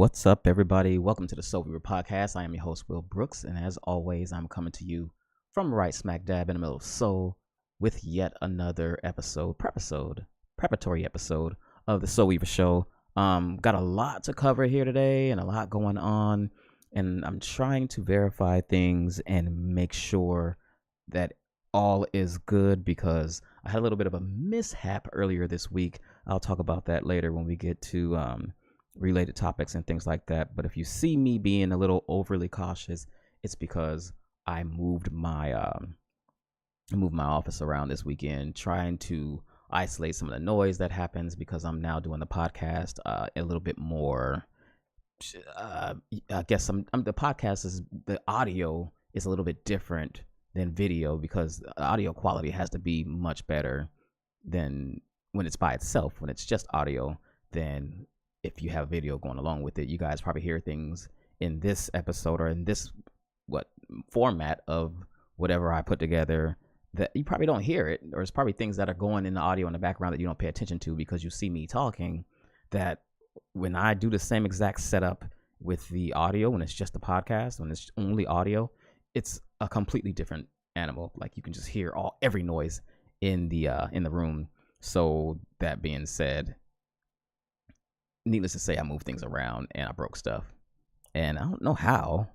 What's up, everybody? Welcome to the Seoulweaver Podcast. I am your host, Will Brooks, and as always, I'm coming to you from right smack dab in the middle of Seoul with yet another preparatory episode of the Seoulweaver Show. Got a lot to cover here today and a lot going on, and I'm trying to verify things and make sure that all is good because I had a little bit of a mishap earlier this week. I'll talk about that later when we get to related topics and things like that. But if you see me being a little overly cautious, it's because I moved my office around this weekend, trying to isolate some of the noise that happens because I'm now doing the podcast a little bit more. I guess the podcast is the audio is a little bit different than video because the audio quality has to be much better than when it's by itself. When it's just audio, then if you have video going along with it, you guys probably hear things in this episode or in this format of whatever I put together that you probably don't hear it, or it's probably things that are going in the audio in the background that you don't pay attention to because you see me talking. That when I do the same exact setup with the audio, when it's just the podcast, when it's only audio, it's a completely different animal. Like you can just hear every noise in the room. So that being said, needless to say, I moved things around and I broke stuff. And I don't know how.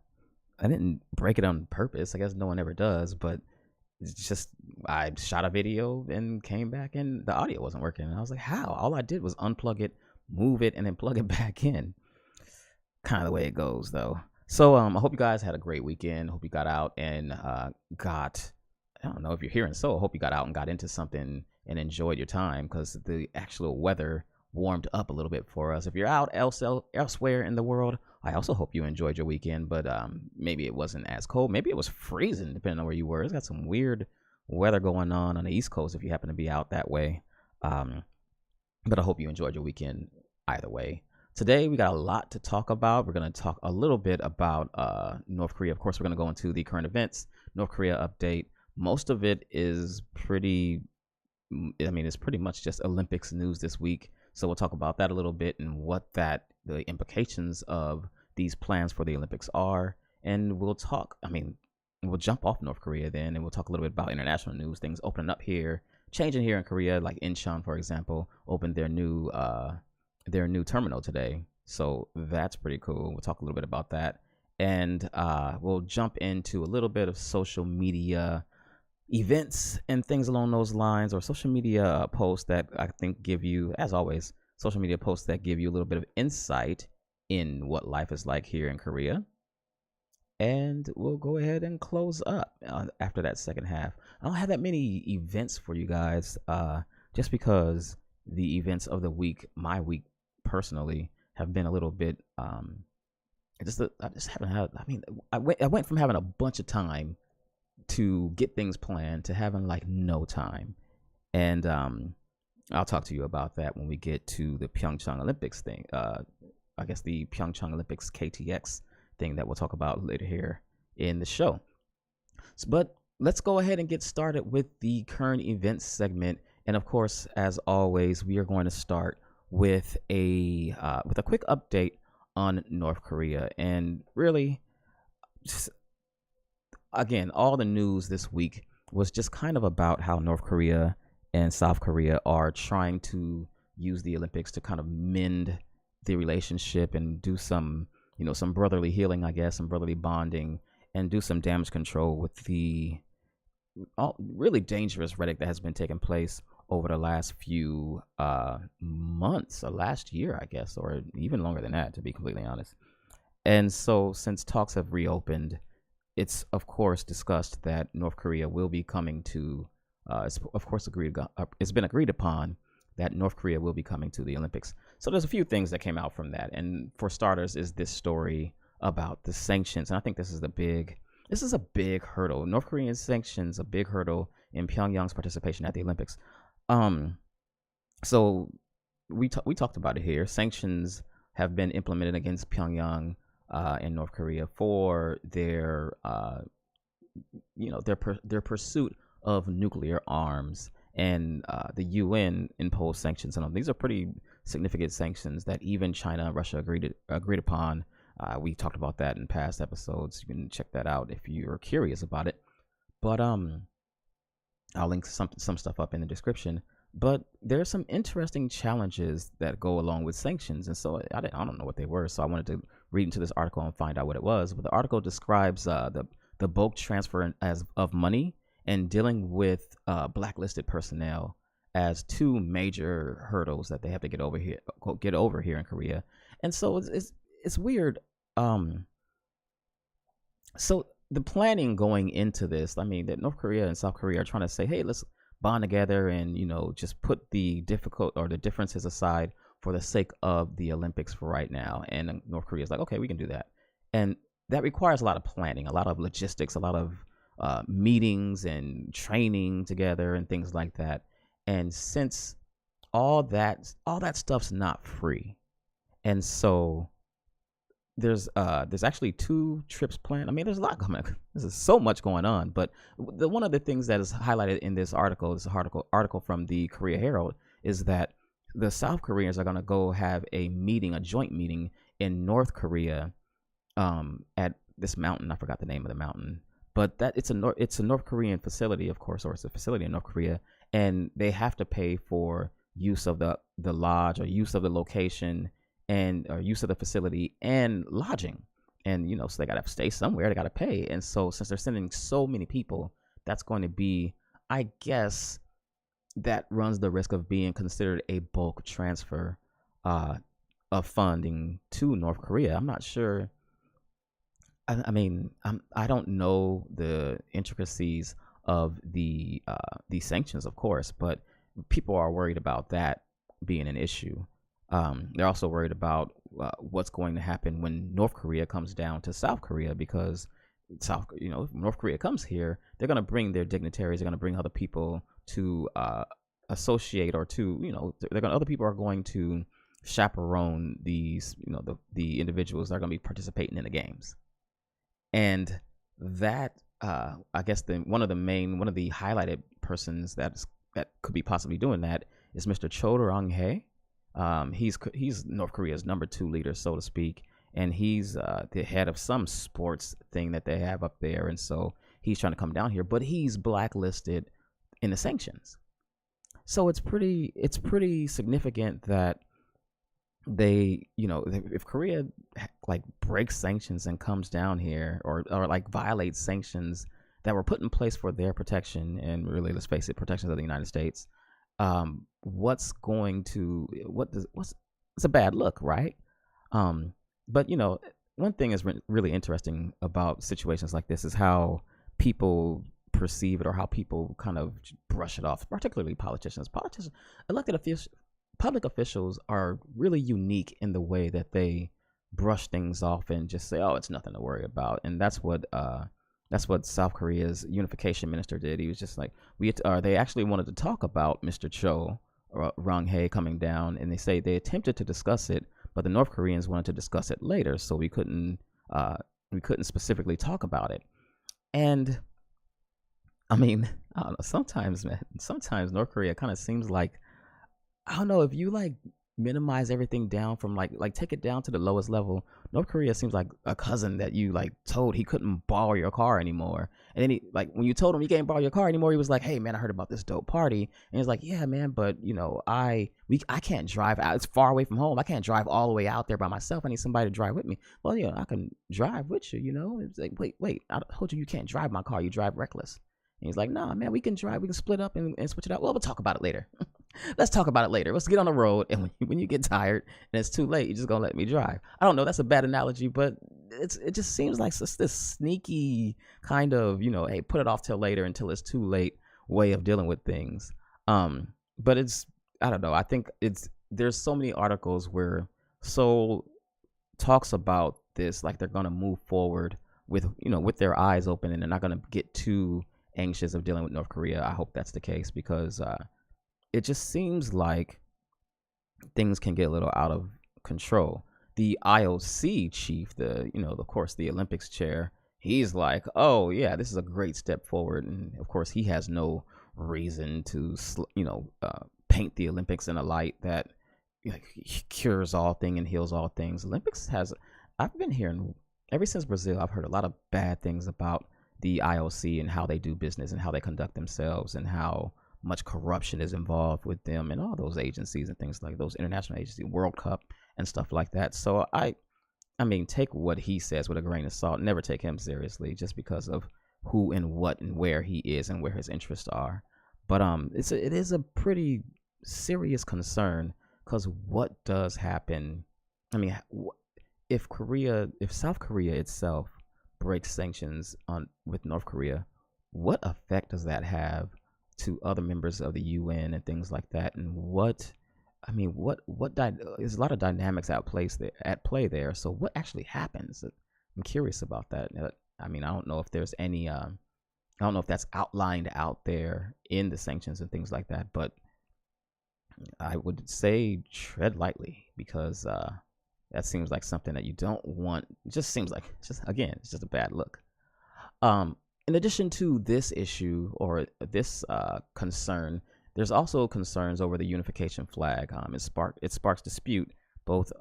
I didn't break it on purpose. I guess no one ever does. But it's just I shot a video and came back and the audio wasn't working. And I was like, how? All I did was unplug it, move it, and then plug it back in. Kind of the way it goes, though. So I hope you guys had a great weekend. Hope you got out and I don't know if you're here in Seoul, I hope you got out and got into something and enjoyed your time because the actual weather warmed up a little bit for us. If you're out elsewhere in the world, I also hope you enjoyed your weekend, but maybe it wasn't as cold. Maybe it was freezing depending on where you were. It's got some weird weather going on the East Coast if you happen to be out that way. But I hope you enjoyed your weekend either way. Today, we got a lot to talk about. We're going to talk a little bit about North Korea. Of course, we're going to go into the current events, North Korea update. Most of it is it's pretty much just Olympics news this week. So we'll talk about that a little bit and what the implications of these plans for the Olympics are. And we'll jump off North Korea then, and we'll talk a little bit about international news, things opening up here, changing here in Korea, like Incheon, for example, opened their new terminal today. So that's pretty cool. We'll talk a little bit about that. And we'll jump into a little bit of social media events and things along those lines, or social media posts that I think give you, as always, social media posts that give you a little bit of insight in what life is like here in Korea. And we'll go ahead and close up after that second half. I don't have that many events for you guys, just because the events of the week, my week personally, have been a little bit. I just haven't had. I went from having a bunch of time to get things planned to having like no time. And I'll talk to you about that when we get to the Pyeongchang Olympics thing. I guess the Pyeongchang Olympics KTX thing that we'll talk about later here in the show. But let's go ahead and get started with the current events segment. And of course, as always, we are going to start with a quick update on North Korea. And really, again, all the news this week was just kind of about how North Korea and South Korea are trying to use the Olympics to kind of mend the relationship and do some brotherly healing, I guess, some brotherly bonding, and do some damage control with the really dangerous rhetoric that has been taking place over the last few months, or last year, I guess, or even longer than that, to be completely honest. And so since talks have reopened, it's of course discussed that North Korea will be coming to. It's of course it's been agreed upon that North Korea will be coming to the Olympics. So there's a few things that came out from that, and for starters, is this story about the sanctions. And I think this is a big hurdle. North Korean sanctions, a big hurdle in Pyongyang's participation at the Olympics. So we talked about it here. Sanctions have been implemented against Pyongyang in North Korea for their pursuit of nuclear arms, and the UN imposed sanctions on them. These are pretty significant sanctions that even China and Russia agreed upon. We talked about that in past episodes. You can check that out if you're curious about it. But I'll link some stuff up in the description. But there's some interesting challenges that go along with sanctions, and so I don't know what they were. So I wanted to read into this article and find out what it was. But the article describes the bulk transfer of money and dealing with blacklisted personnel as two major hurdles that they have to get over here in Korea. And so it's weird. So the planning going into this, I mean, that North Korea and South Korea are trying to say, hey, let's bond together and, just put the differences aside for the sake of the Olympics for right now. And North Korea is like, okay, we can do that. And that requires a lot of planning, a lot of logistics, a lot of meetings and training together and things like that. And since all that stuff's not free, and so there's actually 2 trips planned. I mean, there's a lot coming. There's so much going on. But one of the things that is highlighted in this article from the Korea Herald, is that the South Koreans are going to go have a joint meeting in North Korea, at this mountain. I forgot the name of the mountain, but that it's a North Korean facility, of course, or it's a facility in North Korea, and they have to pay for use of the lodge, or use of the location, or use of the facility and lodging. And, so they got to stay somewhere, they got to pay. And so since they're sending so many people, that's going to be, I guess, that runs the risk of being considered a bulk transfer of funding to North Korea. I'm not sure. I mean, I don't know the intricacies of the sanctions, of course, but people are worried about that being an issue. They're also worried about what's going to happen when North Korea comes down to South Korea, because if North Korea comes here, they're going to bring their dignitaries, they're going to bring other people to associate, or to, other people are going to chaperone these, the individuals that are going to be participating in the games. And that, I guess one of the highlighted persons that could be possibly doing that is Mr. Cho Dong-hae. He's North Korea's number 2 leader, so to speak, and he's the head of some sports thing that they have up there, and so he's trying to come down here, but he's blacklisted in the sanctions. So it's pretty significant that they, if Korea like breaks sanctions and comes down here, or like violates sanctions that were put in place for their protection, and really, let's face it, protections of the United States, it's a bad look, right? But one thing is really interesting about situations like this is how people perceive it, or how people kind of brush it off, particularly politicians. Elected officials, public officials are really unique in the way that they brush things off and just say, oh, it's nothing to worry about. And that's what South Korea's unification minister did. He was just like, they actually wanted to talk about Mr. Cho Dong-hae coming down, and they say they attempted to discuss it, but the North Koreans wanted to discuss it later, so we couldn't specifically talk about it. And I mean, I don't know, sometimes North Korea kind of seems like, I don't know, if you like minimize everything down from like take it down to the lowest level, North Korea seems like a cousin that you like told he couldn't borrow your car anymore. And then when you told him you can't borrow your car anymore, he was like, hey man, I heard about this dope party. And he's like, yeah man, but I can't drive out, it's far away from home, I can't drive all the way out there by myself, I need somebody to drive with me. Well, I can drive with you. It's like, wait, I told you can't drive my car, you drive reckless. And he's like, nah man, we can drive, we can split up and switch it out. Well, we'll talk about it later. Let's talk about it later. Let's get on the road, and when you get tired and it's too late, you're just gonna let me drive. I don't know, that's a bad analogy, but it just seems like this sneaky kind of, hey, put it off till later until it's too late way of dealing with things. But I don't know. I think there's so many articles where Seoul talks about this like they're gonna move forward with their eyes open, and they're not gonna get too anxious of dealing with North Korea. I hope that's the case, because it just seems like things can get a little out of control. The IOC chief, of course, the Olympics chair, he's like, oh yeah, this is a great step forward. And of course, he has no reason to, paint the Olympics in a light that like cures all things and heals all things. Olympics has, I've been hearing ever since Brazil, I've heard a lot of bad things about the IOC and how they do business and how they conduct themselves and how much corruption is involved with them and all those agencies and things like those international agencies, World Cup and stuff like that. So I mean, take what he says with a grain of salt. Never take him seriously just because of who and what and where he is and where his interests are. But it is a pretty serious concern, because what does happen? I mean, if South Korea itself breaks sanctions with North Korea, what effect does that have to other members of the UN and things like that? And there's a lot of dynamics at play there. So what actually happens? I'm curious about that. I mean, I don't know if there's any. I don't know if that's outlined out there in the sanctions and things like that, but I would say tread lightly, because that seems like something that you don't want. It just seems like it's just a bad look. In addition to this issue or this concern, there's also concerns over the unification flag. It sparks dispute both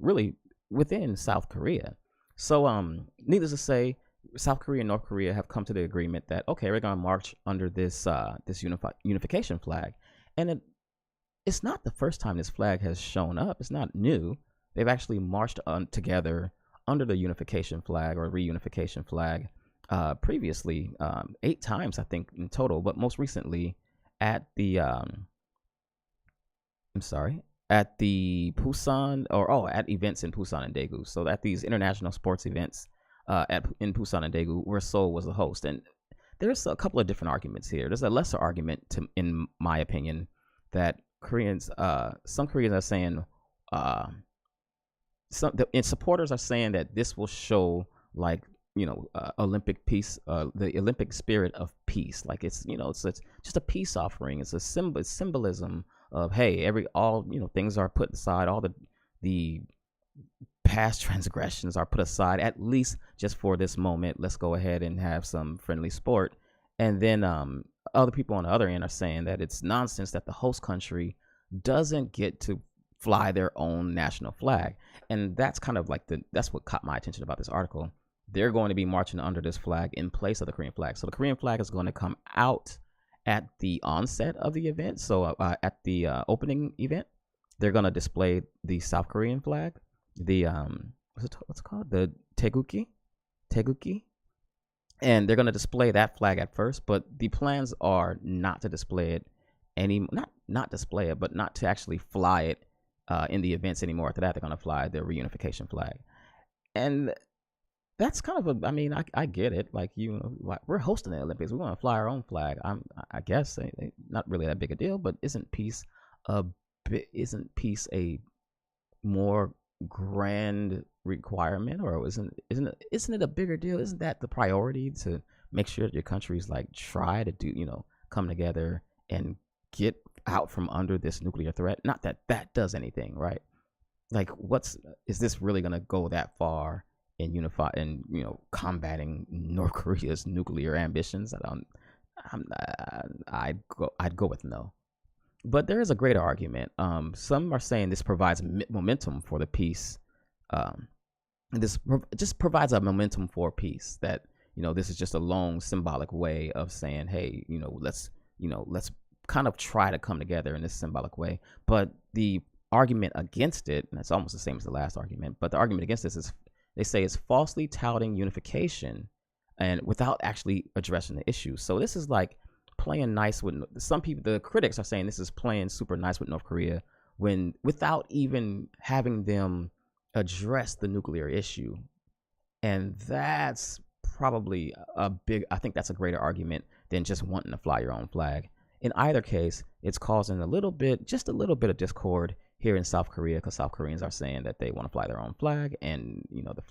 really within South Korea. So needless to say, South Korea and North Korea have come to the agreement that, okay, we're going to march under this unification flag. And it's not the first time this flag has shown up. It's not new. They've actually marched together under the unification flag or reunification flag previously 8 times, I think, in total. But most recently at the Busan at events in Busan and Daegu. So at these international sports events in Busan and Daegu, where Seoul was the host. And there's a couple of different arguments here. There's a lesser argument, in my opinion, that some Koreans are saying, supporters are saying that this will show, like, Olympic peace, the Olympic spirit of peace. Like, it's just a peace offering. It's a symbolism of, hey, things are put aside, all the past transgressions are put aside, at least just for this moment. Let's go ahead and have some friendly sport. And then other people on the other end are saying that it's nonsense that the host country doesn't get to fly their own national flag. And that's kind of like that's what caught my attention about this article. They're going to be marching under this flag in place of the Korean flag. So the Korean flag is going to come out at the onset of the event. So at the opening event, they're going to display the South Korean flag, the what's it called, the Taeguki, and they're going to display that flag at first. But the plans are not to display it not display it, but not to actually fly it in the events anymore. After that, they're going to fly the reunification flag, and that's kind of I get it. Like, we're hosting the Olympics. We want to fly our own flag. I guess not really that big a deal, but isn't peace a more grand requirement, or isn't it a bigger deal? Isn't that the priority, to make sure that your countries like try to do, come together and get out from under this nuclear threat? Not that does anything, right? Like, is this really going to go that far in combating North Korea's nuclear ambitions? I'd go with no. But there is a greater argument. Some are saying this provides momentum for the peace. This just provides a momentum for peace, that this is just a long symbolic way of saying, hey, let's kind of try to come together in this symbolic way. But the argument against it, and it's almost the same as the last argument, but the argument against this is, they say, it's falsely touting unification and without actually addressing the issue. So this is like playing nice with some people. The critics are saying this is playing super nice with North Korea without even having them address the nuclear issue. And that's probably I think that's a greater argument than just wanting to fly your own flag. In either case, it's causing just a little bit of discord here in South Korea, because South Koreans are saying that they want to fly their own flag, and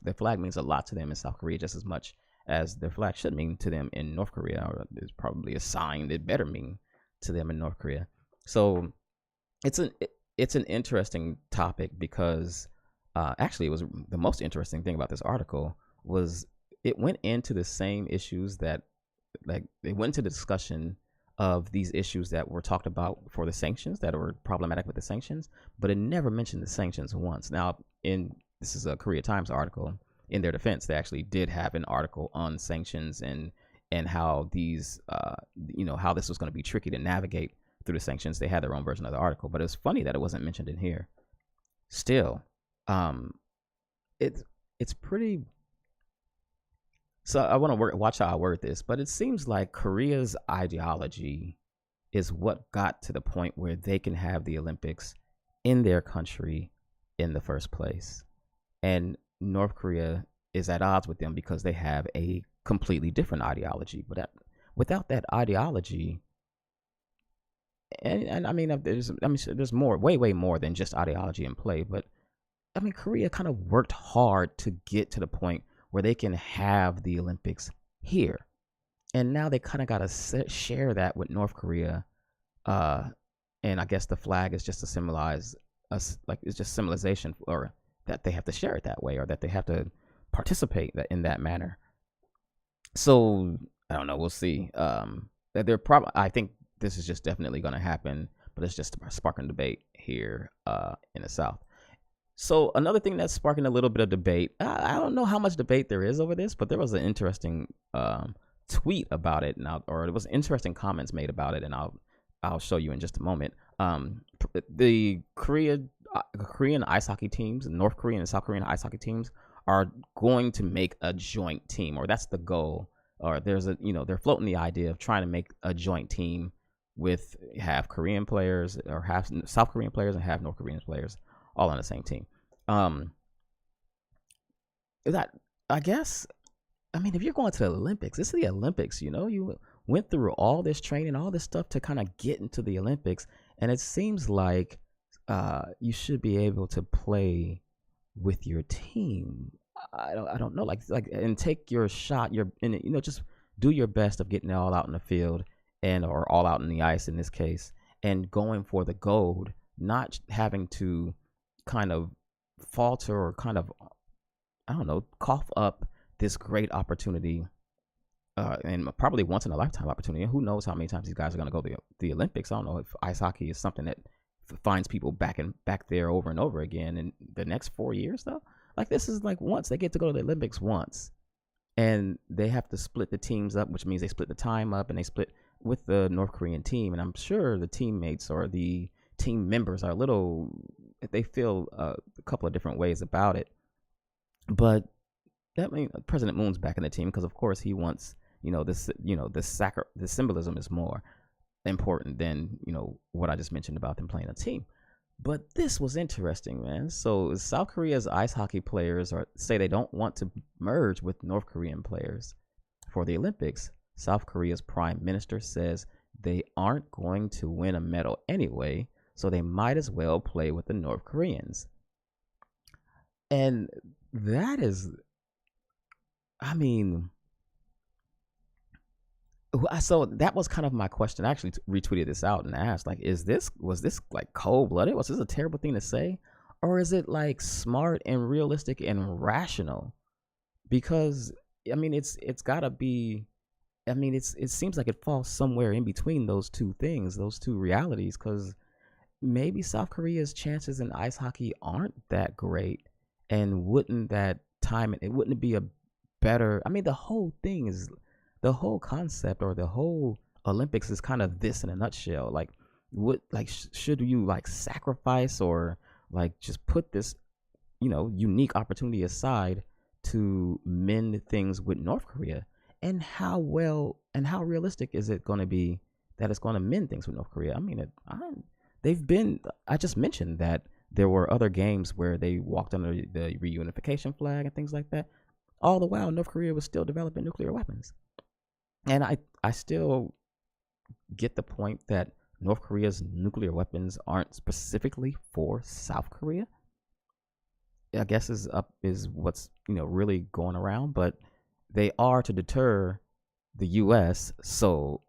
the flag means a lot to them in South Korea, just as much as their flag should mean to them in North Korea, or is probably a sign it better mean to them in North Korea. So it's an interesting topic, because actually, it was the most interesting thing about this article was it went into the same issues that, like, it went into the discussion of these issues that were talked about for the sanctions that were problematic with the sanctions, but it never mentioned the sanctions once. Now, this is a Korea Times article. In their defense, they actually did have an article on sanctions and how these, how this was going to be tricky to navigate through the sanctions. They had their own version of the article, but it's funny that it wasn't mentioned in here. Still, it's pretty. So I want to watch how I word this, but it seems like Korea's ideology is what got to the point where they can have the Olympics in their country in the first place. And North Korea is at odds with them because they have a completely different ideology. But without that ideology, and I mean, there's more, way more than just ideology in play. But I mean, Korea kind of worked hard to get to the point where they can have the Olympics here, and now they kind of got to share that with North Korea. And I guess the flag is just to symbolize us, like it's just symbolization, or that they have to share it that way, or that they have to participate in that manner. So I don't know. We'll see. That they're probably. I think this is just definitely going to happen, but it's just sparking debate here in the South. So another thing that's sparking a little bit of debate. I don't know how much debate there is over this, but there was an interesting tweet about it, or it was interesting comments made about it, and I'll show you in just a moment. The Korean ice hockey teams, North Korean and South Korean ice hockey teams, are going to make a joint team, or that's the goal. Or they're floating the idea of trying to make a joint team with half Korean players, or half South Korean players and half North Korean players, all on the same team. That, I guess, I mean, if you're going to the Olympics, this is the Olympics. You went through all this training, all this stuff to kind of get into the Olympics, and it seems like you should be able to play with your team. I don't know, like, and take your shot. Just do your best of getting it all out in the field, or all out in the ice in this case, and going for the gold, not having to kind of falter or kind of, I don't know, cough up this great opportunity, and probably once in a lifetime opportunity. And who knows how many times these guys are going to go to the Olympics. I don't know if ice hockey is something that finds people back there over and over again in the next 4 years, though. Like, this is like once they get to go to the Olympics once, and they have to split the teams up, which means they split the time up, and they split with the North Korean team. And I'm sure the teammates or the team members are they feel a couple of different ways about it. But that means President Moon's back in the team because, of course, he wants, the symbolism is more important than, what I just mentioned about them playing a team. But this was interesting, man. So South Korea's ice hockey players say they don't want to merge with North Korean players for the Olympics. South Korea's prime minister says they aren't going to win a medal anyway, so they might as well play with the North Koreans. And that is, I mean, so that was kind of my question. I actually retweeted this out and asked, like, was this like cold-blooded? Was this a terrible thing to say? Or is it like smart and realistic and rational? Because, I mean, it's gotta be, I mean, it seems like it falls somewhere in between those two things, those two realities, because maybe South Korea's chances in ice hockey aren't that great, and wouldn't it be a better, I mean, the whole concept, or the whole Olympics is kind of this in a nutshell. Like, should you like sacrifice, or like just put this, unique opportunity aside to mend things with North Korea? And how realistic is it going to be that it's going to mend things with North Korea? I mean, I just mentioned that there were other games where they walked under the reunification flag and things like that. All the while, North Korea was still developing nuclear weapons. And I still get the point that North Korea's nuclear weapons aren't specifically for South Korea. I guess is what's really going around, but they are to deter the U.S. so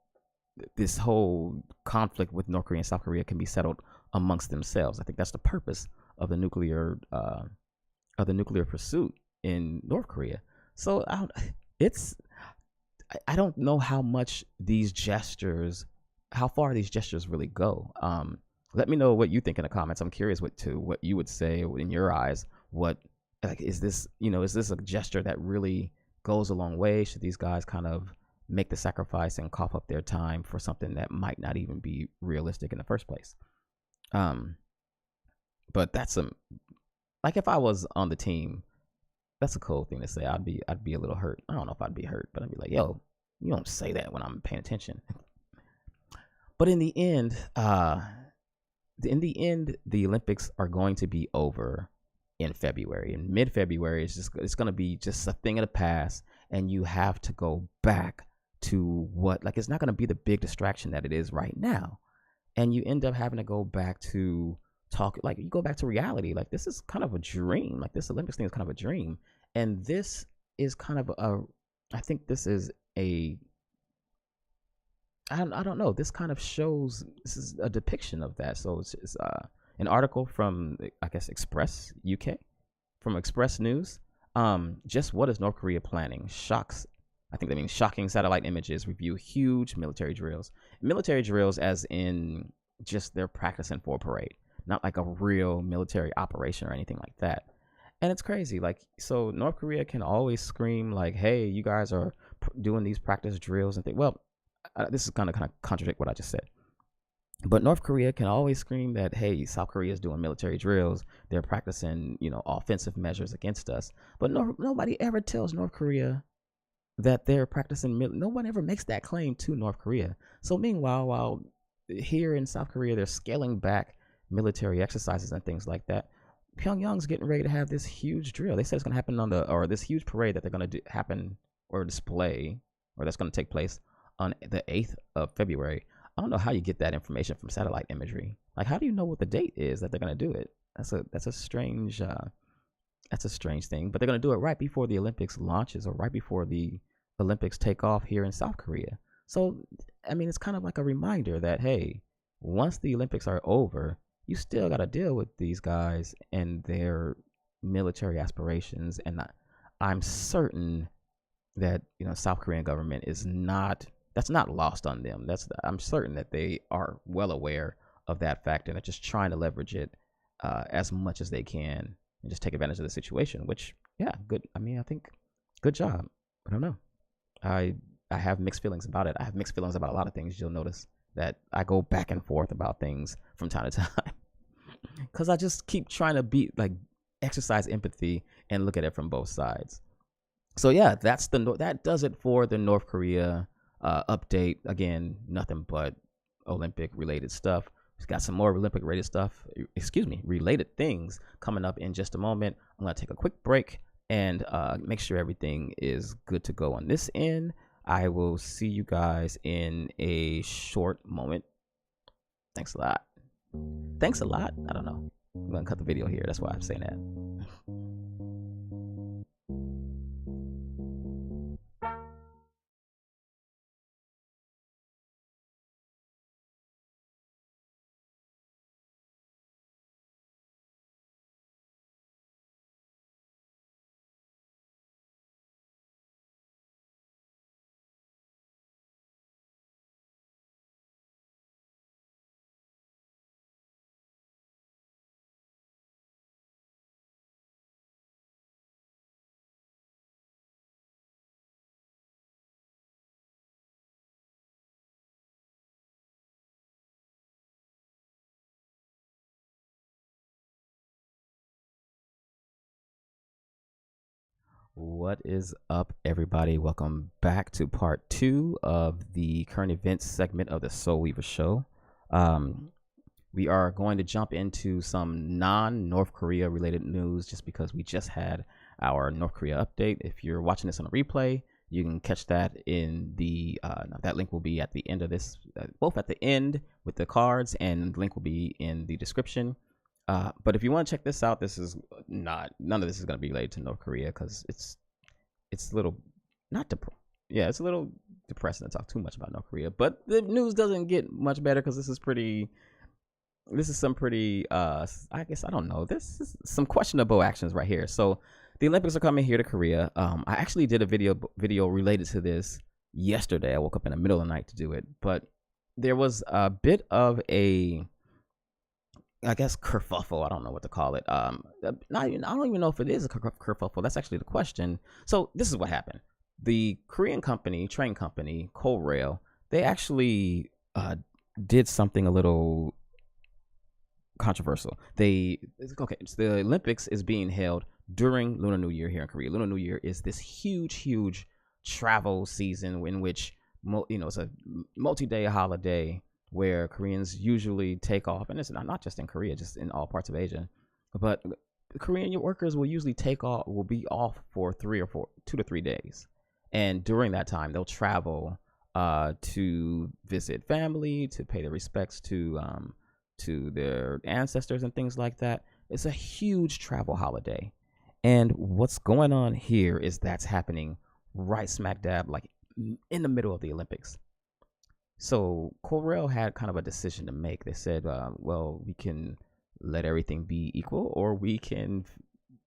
this whole conflict with North Korea and South Korea can be settled amongst themselves. I think that's the purpose of the nuclear pursuit in North Korea. So I don't know how much these gestures how far these gestures really go. Let me know what you think in the comments. I'm curious what you would say in your eyes. What, like, is this, is this a gesture that really goes a long way? Should these guys kind of make the sacrifice and cough up their time for something that might not even be realistic in the first place? But that's like, if I was on the team, that's a cool thing to say. I'd be a little hurt. I don't know if I'd be hurt, but I'd be like, yo, you don't say that when I'm paying attention. But in the end, the Olympics are going to be over in February. In mid-February, it's going to be just a thing of the past, and you have to go back to it's not going to be the big distraction that it is right now. And you end up having to go back to you go back to reality. Like, this is kind of a dream. Like, this Olympics thing is kind of a dream. And this is kind of I think this is I don't know. This kind of shows, this is a depiction of that. So it's an article from, I guess, Express UK, from Express News. Just what is North Korea planning? Shocks. I think that means shocking satellite images review huge military drills. Military drills as in just they're practicing for a parade, not like a real military operation or anything like that. And it's crazy. Like, so North Korea can always scream like, hey, you guys are doing these practice drills and think, well, this is kind of contradict what I just said. But North Korea can always scream that, hey, South Korea is doing military drills. They're practicing, offensive measures against us. But nobody ever tells North Korea that they're practicing. No one ever makes that claim to North Korea. So meanwhile, while here in South Korea, they're scaling back military exercises and things like that, Pyongyang's getting ready to have this huge drill. They said it's going to happen or this huge parade that they're going to happen or display, or that's going to take place on the 8th of February. I don't know how you get that information from satellite imagery. Like, how do you know what the date is that they're going to do it? That's a strange thing. But they're going to do it right before the Olympics launches, or right before the Olympics take off here in South Korea. So, I mean, it's kind of like a reminder that, hey, once the Olympics are over, you still got to deal with these guys and their military aspirations. And I'm certain that, South Korean government that's not lost on them. I'm certain that they are well aware of that fact, and are just trying to leverage it as much as they can and just take advantage of the situation, which, yeah, good. I mean, I think good job. I don't know. I have mixed feelings about it. I have mixed feelings about a lot of things. You'll notice that I go back and forth about things from time to time because I just keep trying to exercise empathy and look at it from both sides. So yeah, that does it for the North Korea update. Again, nothing but Olympic related stuff. We've got some more Olympic related things coming up in just a moment. I'm going to take a quick break and make sure everything is good to go on this end. I will see you guys in a short moment. Thanks a lot. Thanks a lot? I don't know. I'm going to cut the video here. That's why I'm saying that. What is up, everybody? Welcome back to part 2 of the current events segment of the Seoulweaver Show. We are going to jump into some non-North Korea related news just because we just had our North Korea update. If you're watching this on a replay, you can catch that in that link will be at the end of this, both at the end with the cards, and the link will be in the description. But if you want to check this out, none of this is going to be related to North Korea because it's a little it's a little depressing to talk too much about North Korea. But the news doesn't get much better because this is some pretty I guess, I don't know, this is some questionable actions right here. So the Olympics are coming here to Korea. I actually did a video related to this yesterday. I woke up in the middle of the night to do it, but there was a bit of a, I guess, kerfuffle. I don't know what to call it. I don't even know if it is a kerfuffle. That's actually the question. So this is what happened. The Korean train company, Korail, they actually did something a little controversial. So the Olympics is being held during Lunar New Year here in Korea. Lunar New Year is this huge travel season in which it's a multi-day holiday where Koreans usually take off, and it's not just in Korea, just in all parts of Asia. But Korean workers will usually will be off for 2 to 3 days, and during that time they'll travel to visit family, to pay their respects to their ancestors and things like that. It's a huge travel holiday, and what's going on here is that's happening right smack dab, like in the middle of the Olympics. So Korail had kind of a decision to make. They said, well, we can let everything be equal, or we can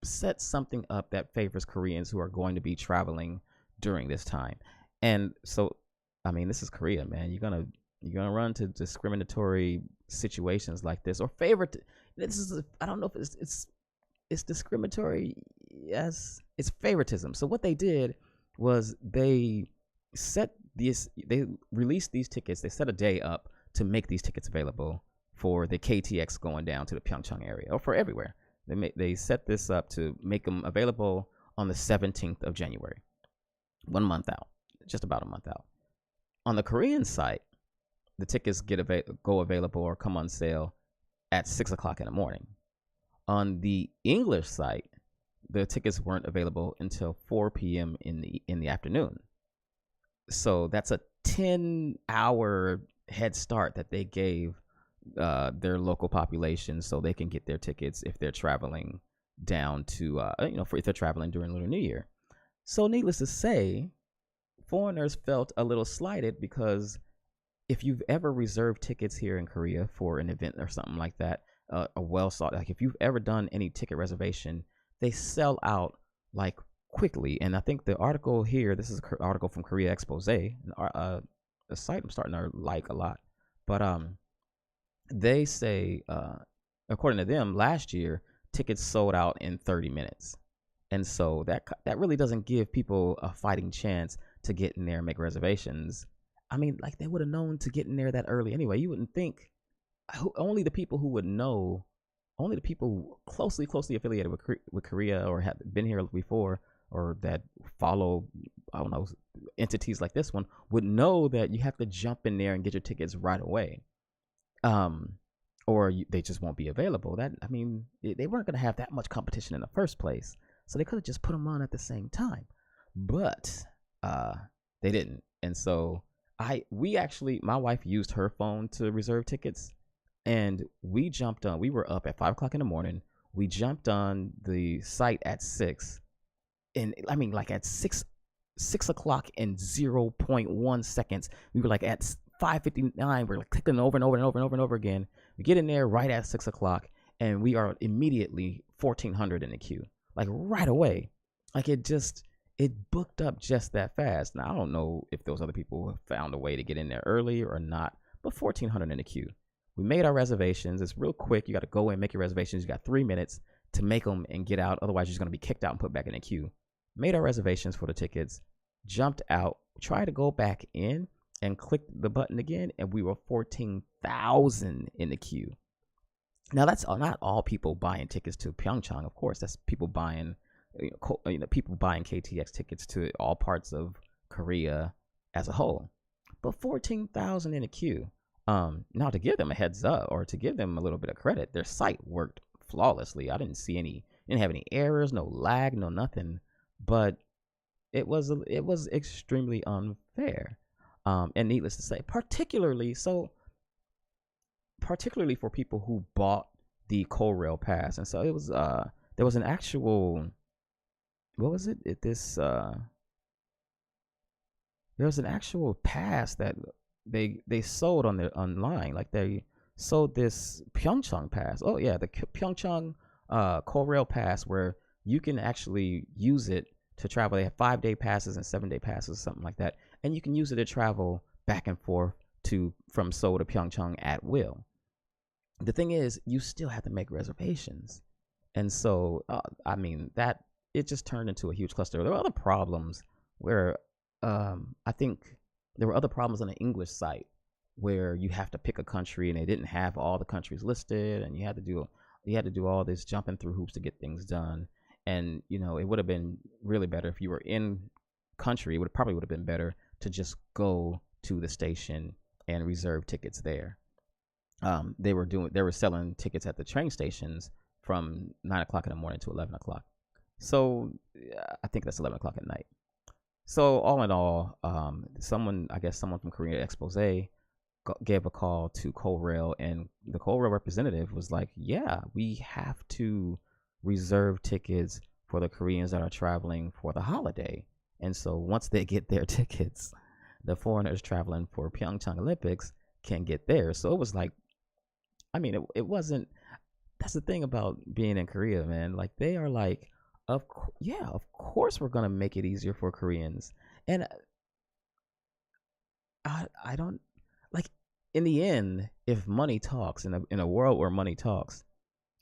set something up that favors Koreans who are going to be traveling during this time. And so, I mean, this is Korea, man. You're gonna run into discriminatory situations like this, or this is, I don't know if it's discriminatory. Yes, it's favoritism. So what they did was they released these tickets. They set a day up to make these tickets available for the KTX going down to the Pyeongchang area, or for everywhere. They set this up to make them available on the 17th of January, 1 month out, just about a month out. On the Korean site, the tickets go available or come on sale at 6 o'clock in the morning. On the English site, the tickets weren't available until 4 p.m. in the afternoon. So that's a 10-hour head start that they gave their local population, so they can get their tickets if they're traveling down to if they're traveling during Lunar New Year. So needless to say, foreigners felt a little slighted, because if you've ever reserved tickets here in Korea for an event or something like that, like if you've ever done any ticket reservation, they sell out like quickly. And I think the article here, this is an article from Korea Expose, a site I'm starting to like a lot. But they say, according to them, last year tickets sold out in 30 minutes. And so that really doesn't give people a fighting chance to get in there and make reservations. I mean, like, they would have known to get in there that early anyway. You wouldn't think. Only the people who would know, only the people closely affiliated with Korea, or have been here before, or that follow, I don't know, entities like this one, would know that you have to jump in there and get your tickets right away. They just won't be available. They weren't going to have that much competition in the first place, so they could have just put them on at the same time. But they didn't. And so my wife used her phone to reserve tickets, and we jumped on. We were up at 5 o'clock in the morning. We jumped on the site at 6, and I mean, like at 6 o'clock and 0.1 seconds, we were like at 5:59. We're like clicking over and over again. We get in there right at 6 o'clock, and we are immediately 1,400 in the queue, like right away. Like it booked up just that fast. Now I don't know if those other people found a way to get in there early or not, but 1,400 in the queue. We made our reservations. It's real quick. You got to go and make your reservations. You got 3 minutes to make them and get out. Otherwise, you're just going to be kicked out and put back in the queue. Made our reservations for the tickets, jumped out, tried to go back in and clicked the button again, and we were 14,000 in the queue. Now, that's not all people buying tickets to Pyeongchang, of course. That's people buying, people buying KTX tickets to all parts of Korea as a whole. But 14,000 in the queue. Now, to give them a heads up, or to give them a little bit of credit, their site worked flawlessly. I didn't have any errors, no lag, no nothing. But it was extremely unfair. And needless to say, particularly for people who bought the Korail pass. And so it was there was an actual, what was it? There was an actual pass that they sold online. Like, they sold this Pyeongchang pass. Oh yeah, the Pyeongchang Korail pass, where you can actually use it to travel. They have 5-day passes and 7-day passes, something like that, and you can use it to travel back and forth from Seoul to Pyeongchang at will. The thing is, you still have to make reservations. And so, that it just turned into a huge cluster. There were other problems where I think there were other problems on the English site where you have to pick a country and they didn't have all the countries listed, and you had to do all this jumping through hoops to get things done. And it would have been really better if you were in country. It probably would have been better to just go to the station and reserve tickets there. They were selling tickets at the train stations from 9 o'clock in the morning to 11 o'clock. So I think that's 11 o'clock at night. So all in all, someone from Korea Expose gave a call to Korail, and the Korail representative was like, yeah, we have to reserve tickets for the Koreans that are traveling for the holiday. And so once they get their tickets, the foreigners traveling for Pyeongchang Olympics can get theirs. So it was like, it wasn't, that's the thing about being in Korea, man. Like, they are like, of course we're going to make it easier for Koreans. And I don't, like, in the end, if money talks, in a world where money talks,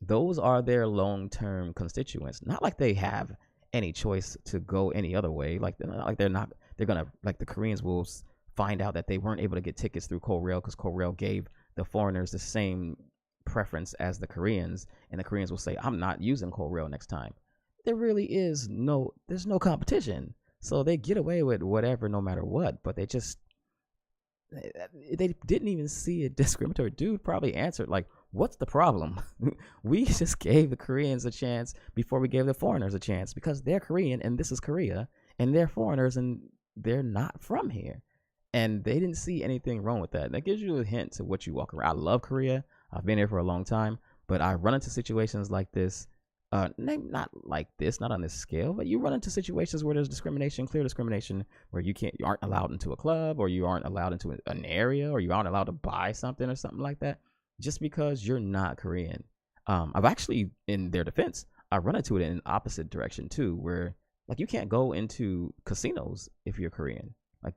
those are their long-term constituents. Not like they have any choice to go any other way. Like, they're going to, like, the Koreans will find out that they weren't able to get tickets through Korail because Korail gave the foreigners the same preference as the Koreans, and the Koreans will say, I'm not using Korail next time. There really is there's no competition. So they get away with whatever no matter what, but they didn't even see a discriminatory. Dude probably answered like, what's the problem? We just gave the Koreans a chance before we gave the foreigners a chance because they're Korean and this is Korea, and they're foreigners and they're not from here. And they didn't see anything wrong with that. And that gives you a hint to what you walk around. I love Korea. I've been here for a long time, but I run into situations like this. Not like this, not on this scale, but you run into situations where there's discrimination, clear discrimination, where you aren't allowed into a club, or you aren't allowed into an area, or you aren't allowed to buy something or something like that, just because you're not Korean. I've actually, in their defense, I run into it in an opposite direction too, where like you can't go into casinos if you're Korean. Like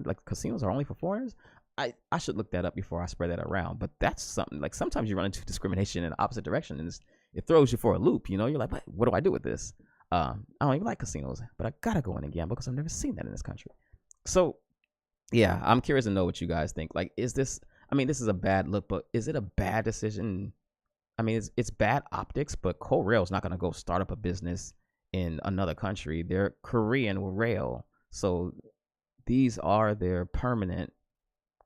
like casinos are only for foreigners. I should look that up before I spread that around. But that's something, like, sometimes you run into discrimination in the opposite direction, and it throws you for a loop. You're like, what do I do with this? I don't even like casinos, but I gotta go in and gamble because I've never seen that in this country. So yeah, I'm curious to know what you guys think. Like, this is a bad look, but is it a bad decision? It's bad optics, but Korail's not gonna go start up a business in another country. They're Korean rail, so these are their permanent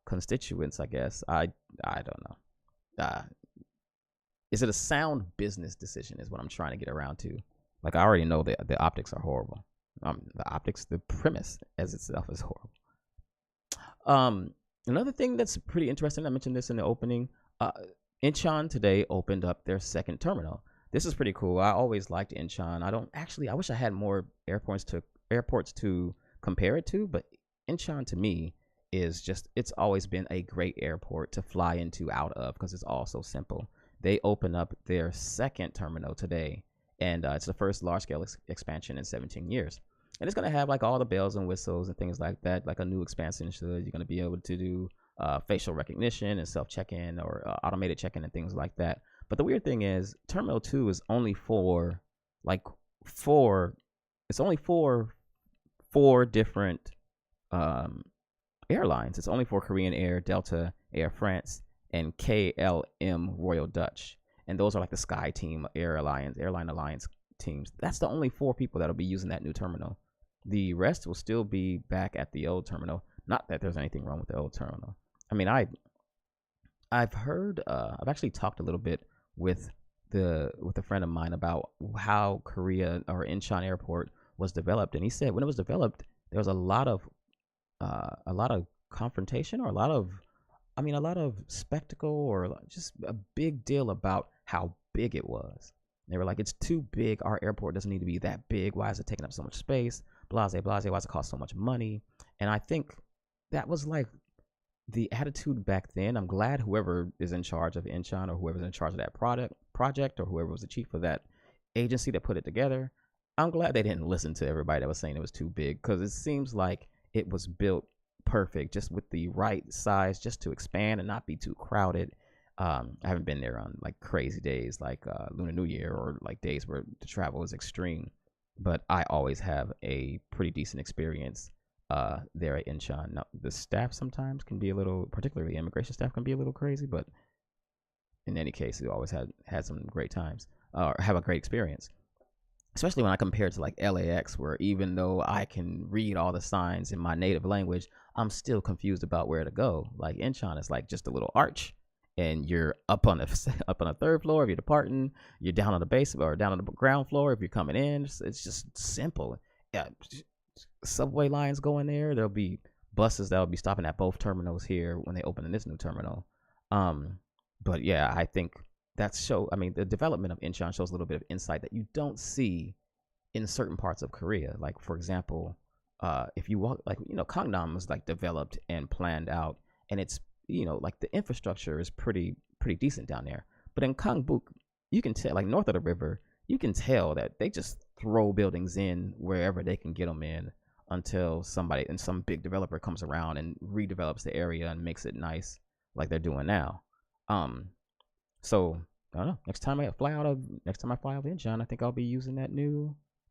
constituents, I guess. I don't know. Is it a sound business decision is what I'm trying to get around to. Like, I already know that the optics are horrible. The premise as itself is horrible. Another thing that's pretty interesting, I mentioned this in the opening, Incheon today opened up their second terminal. This is pretty cool. I always liked Incheon. I wish I had more airports to compare it to, but Incheon to me it's always been a great airport to fly out of because it's all so simple. They open up their second terminal today, and it's the first large-scale expansion in 17 years. And it's going to have like all the bells and whistles and things like that, like a new expansion should. You're going to be able to do facial recognition and self-check-in or automated check-in and things like that. But the weird thing is, Terminal 2 is only for four different airlines. It's only for Korean Air, Delta, Air France, and KLM Royal Dutch. And those are like the Sky Team Airline Alliance teams. That's the only 4 people that'll be using that new terminal. The rest will still be back at the old terminal. Not that there's anything wrong with the old terminal. I've heard, I've actually talked a little bit with a friend of mine about how Korea or Incheon Airport was developed, and he said when it was developed, there was a lot of confrontation, or a lot of spectacle, or just a big deal about how big it was. They were like, it's too big. Our airport doesn't need to be that big. Why is it taking up so much space? Blase, blase. Why does it cost so much money? And I think that was like the attitude back then. I'm glad whoever is in charge of Incheon, or whoever's in charge of that project, or whoever was the chief of that agency that put it together, I'm glad they didn't listen to everybody that was saying it was too big, because it seems like it was built perfect, just with the right size, just to expand and not be too crowded. I haven't been there on like crazy days like Lunar New Year or like days where the travel is extreme, but I always have a pretty decent experience there at Incheon. Now, the staff sometimes can be a little, particularly immigration staff, can be a little crazy, but in any case, we always had some great times or have a great experience. Especially when I compare it to like LAX, where even though I can read all the signs in my native language, I'm still confused about where to go. Like Incheon is like just a little arch, and you're up on the third floor if you're departing. You're down on the basement or down on the ground floor if you're coming in. It's just simple. Yeah, subway lines going there. There'll be buses that'll be stopping at both terminals here when they open in this new terminal. But yeah, I think the development of Incheon shows a little bit of insight that you don't see in certain parts of Korea. Like, for example, if you walk, like, Gangnam was like developed and planned out, and it's, like the infrastructure is pretty decent down there. But in Gangbuk, you can tell, like north of the river, you can tell that they just throw buildings in wherever they can get them in until some big developer comes around and redevelops the area and makes it nice, like they're doing now. So I don't know. Next time I fly out of Incheon, I think I'll be using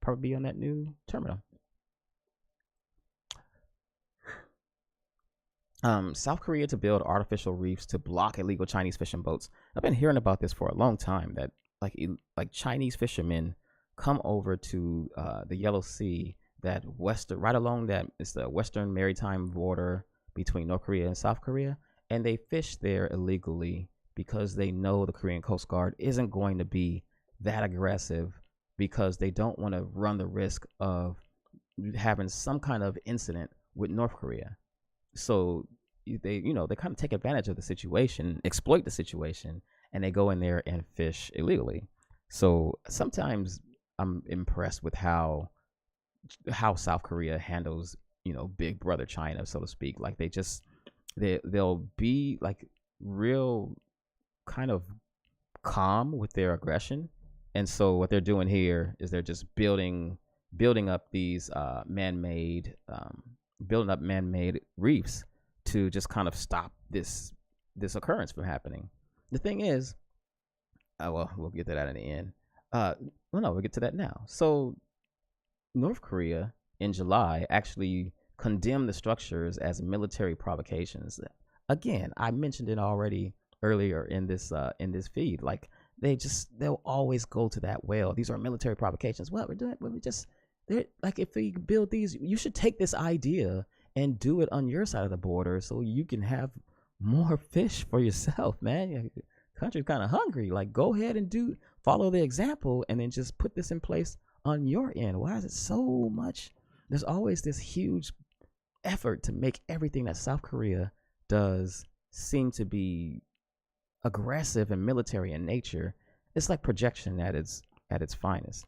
probably on that new terminal. South Korea to build artificial reefs to block illegal Chinese fishing boats. I've been hearing about this for a long time, that like Chinese fishermen come over to the Yellow Sea, that right along that is the western maritime border between North Korea and South Korea, and they fish there illegally because they know the Korean Coast Guard isn't going to be that aggressive, because they don't want to run the risk of having some kind of incident with North Korea. So they kind of take advantage of the situation, exploit the situation, and they go in there and fish illegally. So sometimes I'm impressed with how South Korea handles, big brother China, so to speak. Like they'll be like real kind of calm with their aggression. And so what they're doing here is they're just building up these man-made reefs to just kind of stop this occurrence from happening. The thing is, we'll get to that in the end. We'll get to that now. So North Korea in July actually condemned the structures as military provocations. Again, I mentioned it already earlier in this feed. Like they'll always go to that. Well, these are military provocations. What we're doing? Like, if we build these, you should take this idea and do it on your side of the border so you can have more fish for yourself, man. Your country's kind of hungry. Like, go ahead and follow the example, and then just put this in place on your end. Why is it so much? There's always this huge effort to make everything that South Korea does seem to be aggressive and military in nature. It's like projection at its finest.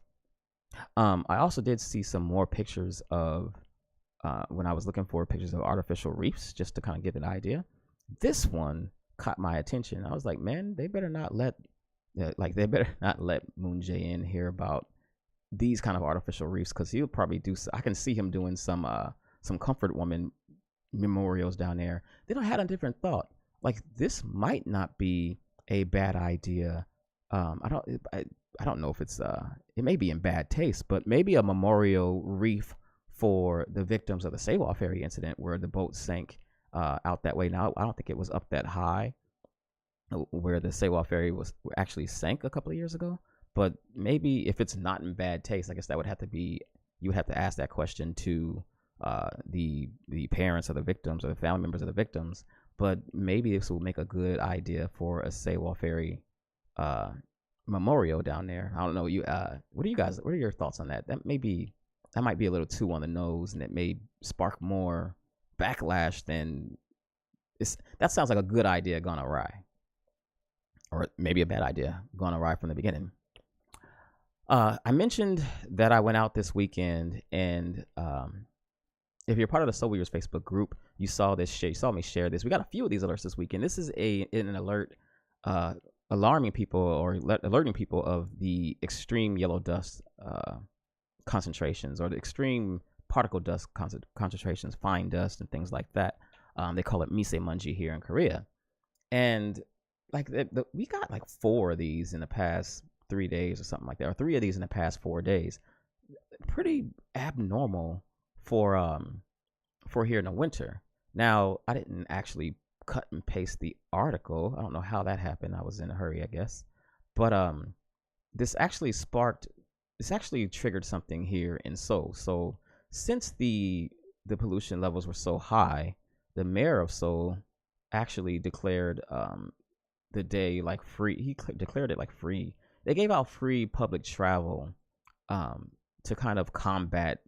I also did see some more pictures of when I was looking for pictures of artificial reefs, just to kind of get an idea. This one caught my attention. I was like, man, they better not let Moon Jae-in hear about these kind of artificial reefs, because he'll probably I can see him doing some comfort woman memorials down there. Then I had a different thought. Like, this might not be a bad idea. I don't know if it's it may be in bad taste, but maybe a memorial reef for the victims of the Seoulweaver ferry incident, where the boat sank out that way. Now, I don't think it was up that high where the Seoulweaver ferry was actually sank a couple of years ago. But maybe if it's not in bad taste, I guess that would have to be, you would have to ask that question to the parents of the victims or the family members of the victims. But maybe this will make a good idea for a Seoulweaver ferry memorial down there. I don't know. What are your thoughts on that? That might be a little too on the nose, and it may spark more backlash than that sounds like a good idea gone awry, or maybe a bad idea gone awry from the beginning. I mentioned that I went out this weekend, and if you're part of the Seoulweavers Facebook group, you saw me share this. We got a few of these alerts this weekend. This is an alert alarming people, or alerting people of the extreme yellow dust concentrations, or the extreme particle dust concentrations, fine dust, and things like that They call it misemunji here in Korea. And like we got like 4 of these in the past 3 days or something like that, or 3 of these in the past 4 days. Pretty abnormal for here in the winter. Now, I didn't actually cut and paste the article. I don't know how that happened. I was in a hurry, I guess. But this actually triggered something here in Seoul. So since the pollution levels were so high, the mayor of Seoul actually declared the day like free. He declared it like free. They gave out free public travel to kind of combat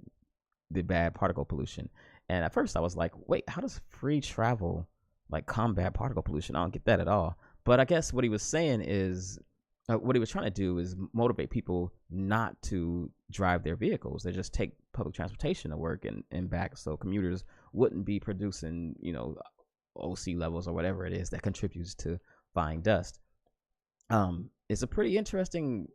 the bad particle pollution. And at first I was like, wait, how does free travel like combat particle pollution? I don't get that at all. But I guess what he was saying is, what he was trying to do is motivate people not to drive their vehicles. They just take public transportation to work and back, so commuters wouldn't be producing, OC levels or whatever it is that contributes to fine dust. It's a pretty interesting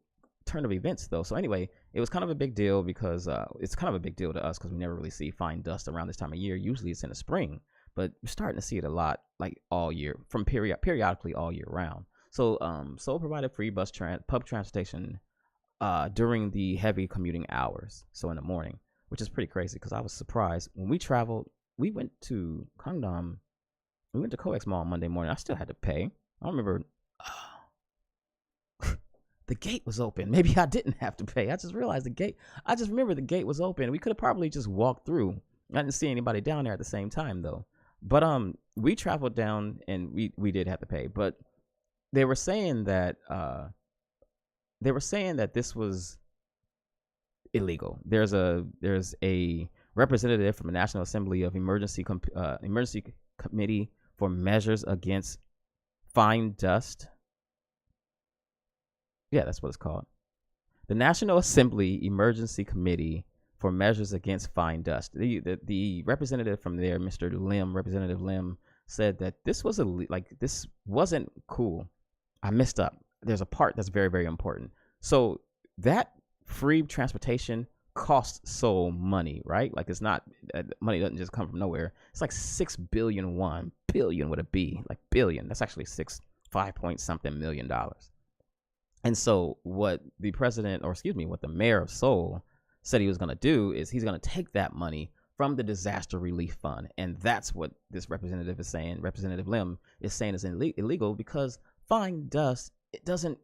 turn of events, though. So anyway, it was kind of a big deal because it's kind of a big deal to us because we never really see fine dust around this time of year. Usually it's in the spring, but we're starting to see it a lot, like all year, from periodically all year round. So Seoul provided free public transportation during the heavy commuting hours, so in the morning, which is pretty crazy because I was surprised. When we traveled, we went to Gangnam, we went to COEX Mall Monday morning. I still had to pay. I don't remember. The gate was open. Maybe I didn't have to pay. I just realized I just remember the gate was open. We could have probably just walked through. I didn't see anybody down there at the same time, though. But we traveled down and we did have to pay. But they were saying that this was illegal. There's a representative from the National Assembly of Emergency Committee for Measures Against Fine Dust. Yeah, that's what it's called. The National Assembly Emergency Committee for Measures Against Fine Dust. The representative from there, Representative Lim, said that this was this wasn't cool. I messed up. There's a part that's very, very important. So that free transportation costs Seoul money, right? Like it's not, money doesn't just come from nowhere. It's like 6 billion won, billion with a B, like billion. That's actually 5 point something million dollars. And so what what the mayor of Seoul said he was going to do is he's going to take that money from the disaster relief fund. And that's what this representative is saying. Representative Lim is saying is illegal because fine dust, it doesn't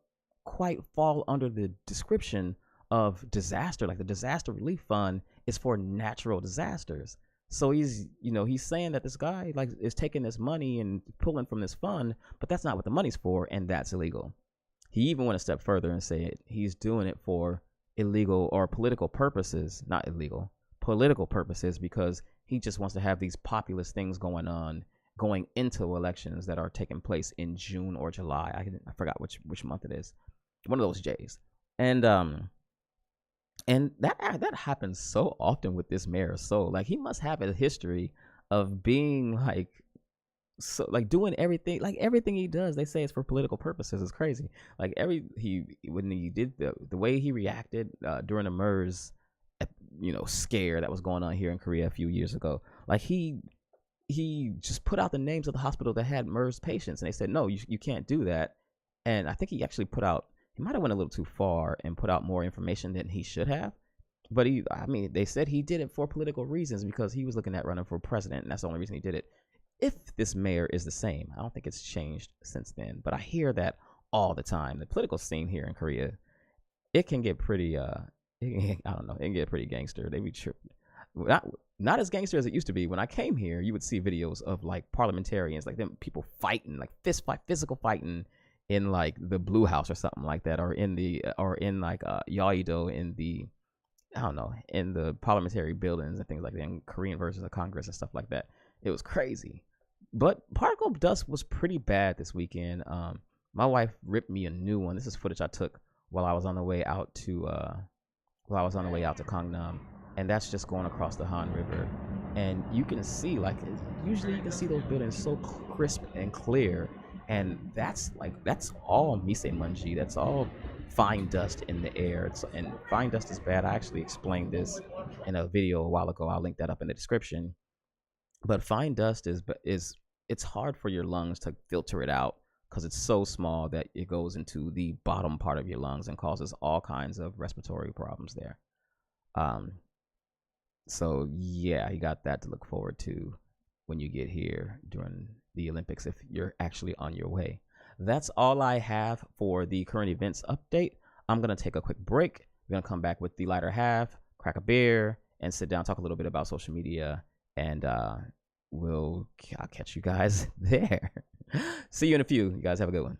quite fall under the description of disaster. Like the disaster relief fund is for natural disasters. So he's saying that this guy is taking this money and pulling from this fund, but that's not what the money's for, and that's illegal. He even went a step further and said he's doing it for illegal or political purposes, not illegal, political purposes, because he just wants to have these populist things going on going into elections that are taking place in June or July. I forgot which month it is. One of those J's. And that happens so often with this mayor of Seoul. Like he must have a history of being doing everything, like everything he does, they say it's for political purposes. It's crazy. Like when he did the way he reacted during the MERS, scare that was going on here in Korea a few years ago. Like he just put out the names of the hospital that had MERS patients, and they said no, you can't do that. And I think he actually he might have went a little too far and put out more information than he should have. But they said he did it for political reasons because he was looking at running for president, and that's the only reason he did it. If this mayor is the same, I don't think it's changed since then, but I hear that all the time. The political scene here in Korea, it can get pretty, it can get pretty gangster. They be not as gangster as it used to be. When I came here, you would see videos of like parliamentarians, like them people fighting, like physical fighting in like the Blue House or something like that, or in Yeouido in the, in the parliamentary buildings and things like that, in Korean versions of Congress and stuff like that. It was crazy. But particle dust was pretty bad this weekend. My wife ripped me a new one. This is footage I took while I was on the way out to Gangnam, and that's just going across the Han River. And you can see, usually you can see those buildings so crisp and clear, and that's all misemunji. That's all fine dust in the air. And fine dust is bad. I actually explained this in a video a while ago. I'll link that up in the description. But fine dust is it's hard for your lungs to filter it out because it's so small that it goes into the bottom part of your lungs and causes all kinds of respiratory problems there. Um, so yeah, you got that to look forward to when you get here during the Olympics if you're actually on your way. That's all I have for the current events update. I'm going to take a quick break. We're going to come back with the lighter half, crack a beer, and sit down, talk a little bit about social media, and I'll catch you guys there. See you in a few. You guys have a good one.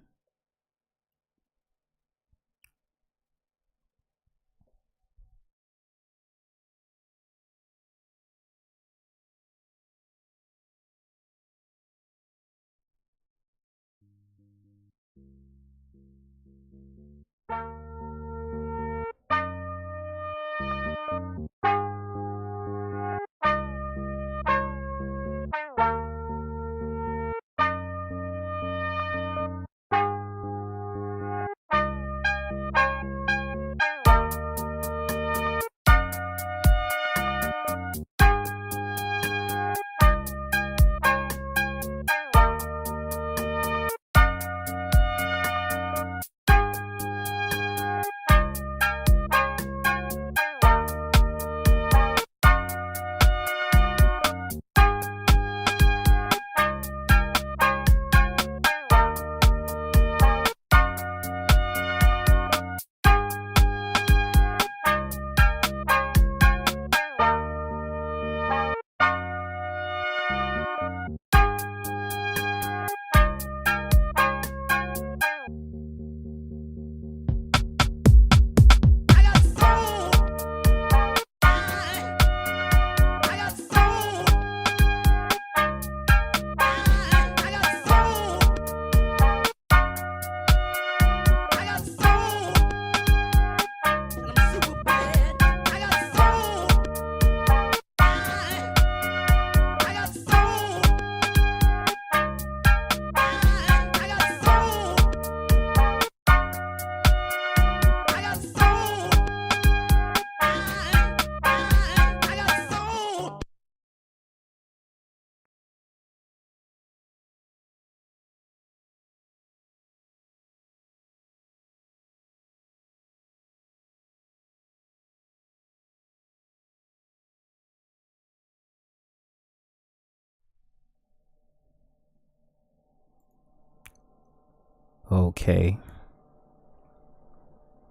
Okay.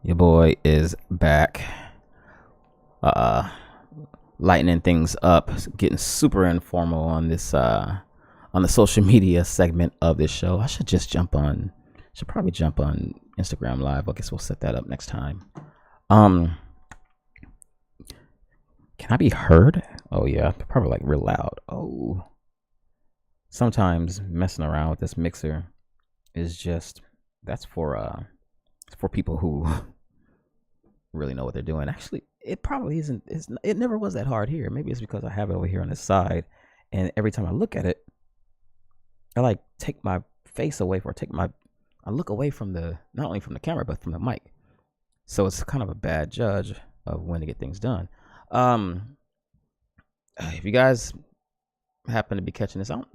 Your boy is back. Lightening things up, getting super informal on this on the social media segment of this show. I should probably jump on Instagram Live. I guess we'll set that up next time. Can I be heard? Oh yeah, probably like real loud. Oh. Sometimes messing around with this mixer is just that's for people who really know what they're doing. Actually, it probably isn't. It never was that hard here. Maybe it's because I have it over here on the side, and every time I look at it, I like take my face away I look away from not only from the camera but from the mic. So it's kind of a bad judge of when to get things done. If you guys happen to be catching this, I don't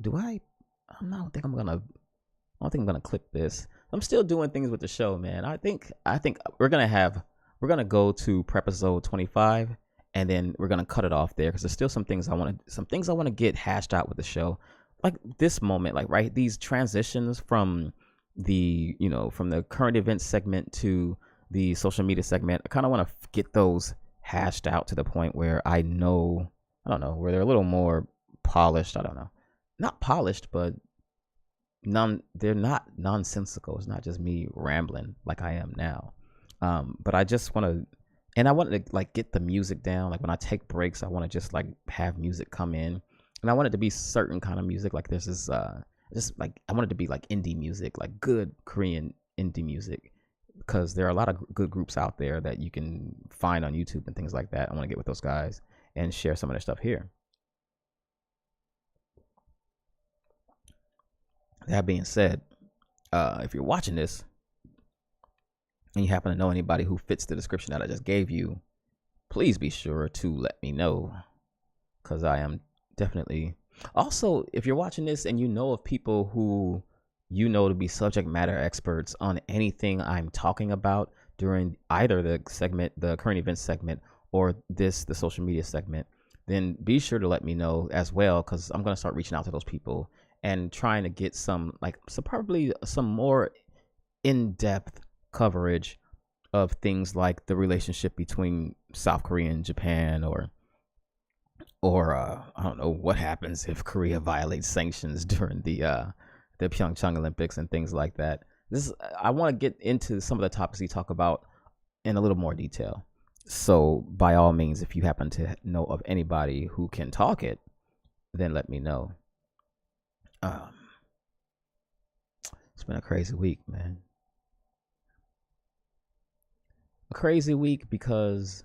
think I'm gonna clip this. I'm still doing things with the show, man. I think we're gonna go to Prepisode 25, and then we're gonna cut it off there because there's still some things I want to get hashed out with the show, like this moment, like right these transitions from the current event segment to the social media segment. I kind of want to get those hashed out to the point where I don't know, where they're a little more polished. I don't know, not polished, but they're not nonsensical. It's not just me rambling like I am now. But I just want to, and I want to like get the music down. Like when I take breaks, I want to just like have music come in, and I want it to be certain kind of music. Like this is just like I want it to be like indie music, like good Korean indie music, because there are a lot of good groups out there that you can find on YouTube and things like that. I want to get with those guys and share some of their stuff here. That being said, if you're watching this and you happen to know anybody who fits the description that I just gave you, please be sure to let me know, because I am definitely Also, if you're watching this and you know of people who you know to be subject matter experts on anything I'm talking about during either the segment, the current events segment, or the social media segment, then be sure to let me know as well, because I'm going to start reaching out to those people and trying to get probably some more in-depth coverage of things like the relationship between South Korea and Japan, or I don't know what happens if Korea violates sanctions during the Pyeongchang Olympics and things like that. I want to get into some of the topics we talk about in a little more detail. So by all means, if you happen to know of anybody who can talk it, then let me know. It's been a crazy week, man. A crazy week because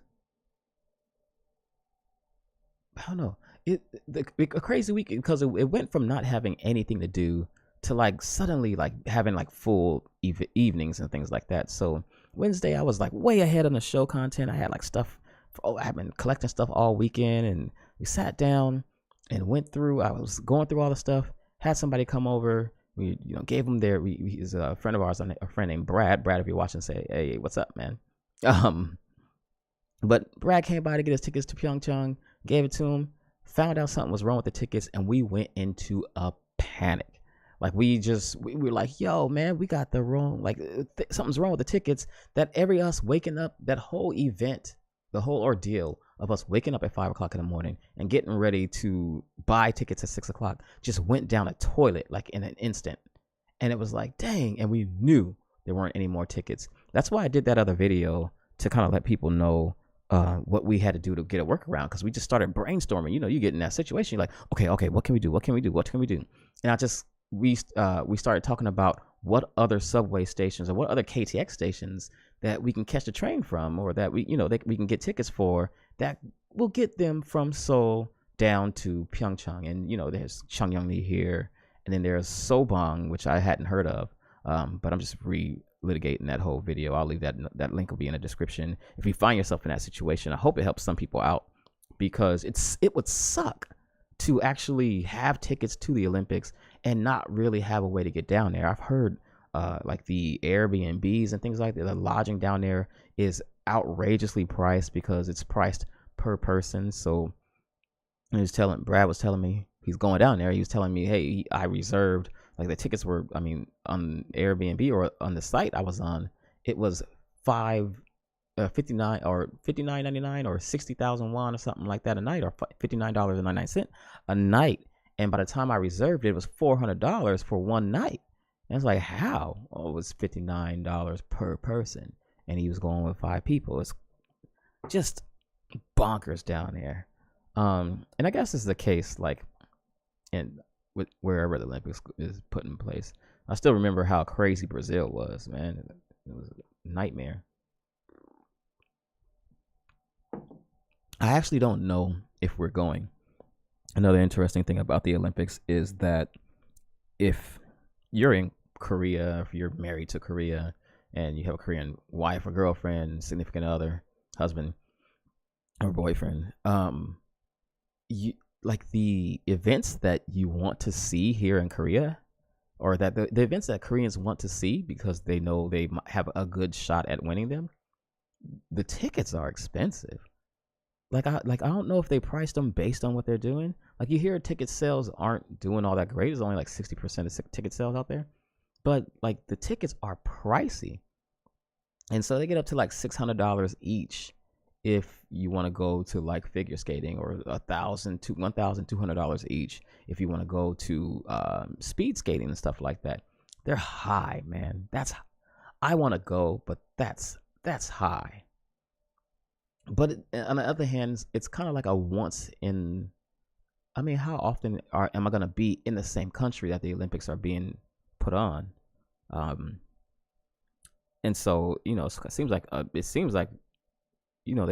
I don't know. A crazy week because it went from not having anything to do to like suddenly like having like full evenings and things like that. So Wednesday I was like way ahead on the show content. I had like stuff. I've been collecting stuff all weekend, and we sat down and went through. I was going through all the stuff. Had somebody come over. We gave him he's a friend of ours, a friend named Brad. Brad, if you're watching, say hey, what's up, man? But Brad came by to get his tickets to Pyeongchang. Gave it to him. Found out something was wrong with the tickets, and we went into a panic. Like we were like, yo, man, we got the wrong, something's wrong with the tickets. That us waking up, that whole event, the whole ordeal of us waking up at 5 o'clock in the morning and getting ready to buy tickets at 6 o'clock just went down a toilet like in an instant. And it was like, dang. And we knew there weren't any more tickets. That's why I did that other video, to kind of let people know what we had to do to get a workaround, because we just started brainstorming. You get in that situation, you're like, okay, what can we do? And we started talking about what other subway stations or what other KTX stations that we can catch the train from, or that we can get tickets for, that will get them from Seoul down to Pyeongchang. And there's Cheongyeongni here, and then there's Sobong, which I hadn't heard of, but I'm just litigating that whole video. I'll leave that link will be in the description. If you find yourself in that situation, I hope it helps some people out, because it would suck to actually have tickets to the Olympics and not really have a way to get down there. I've heard like the Airbnbs and things like that, the lodging down there is outrageously priced because it's priced per person. So Brad was telling me he's going down there. He was telling me, hey, I reserved, like the tickets were, on Airbnb or on the site I was on, it was $59 or $59.99 or 60,000 won or something like that a night, or $59.99 a night. And by the time I reserved it, it was $400 for one night. And it's like, how? Oh, it was $59 per person, and he was going with 5 people. It's just bonkers down there. And I guess this is the case, like with wherever the Olympics is put in place. I still remember how crazy Brazil was, man. It was a nightmare. I actually don't know if we're going. Another interesting thing about the Olympics is that if you're in Korea, if you're married to Korea and you have a Korean wife or girlfriend, significant other, husband or boyfriend, you like the events that you want to see here in Korea, or that the events that Koreans want to see because they know they have a good shot at winning them, the tickets are expensive. Like I don't know if they priced them based on what they're doing. Like you hear ticket sales aren't doing all that great. There's only like 60% of ticket sales out there. But like the tickets are pricey. And so they get up to like $600 each if you want to go to like figure skating, or $1,000 to $1,200 each if you want to go to speed skating and stuff like that. They're high, man. I want to go, but that's high. But on the other hand, it's kind of like a once in. I mean, how often am I going to be in the same country that the Olympics are being put on? And so it seems like they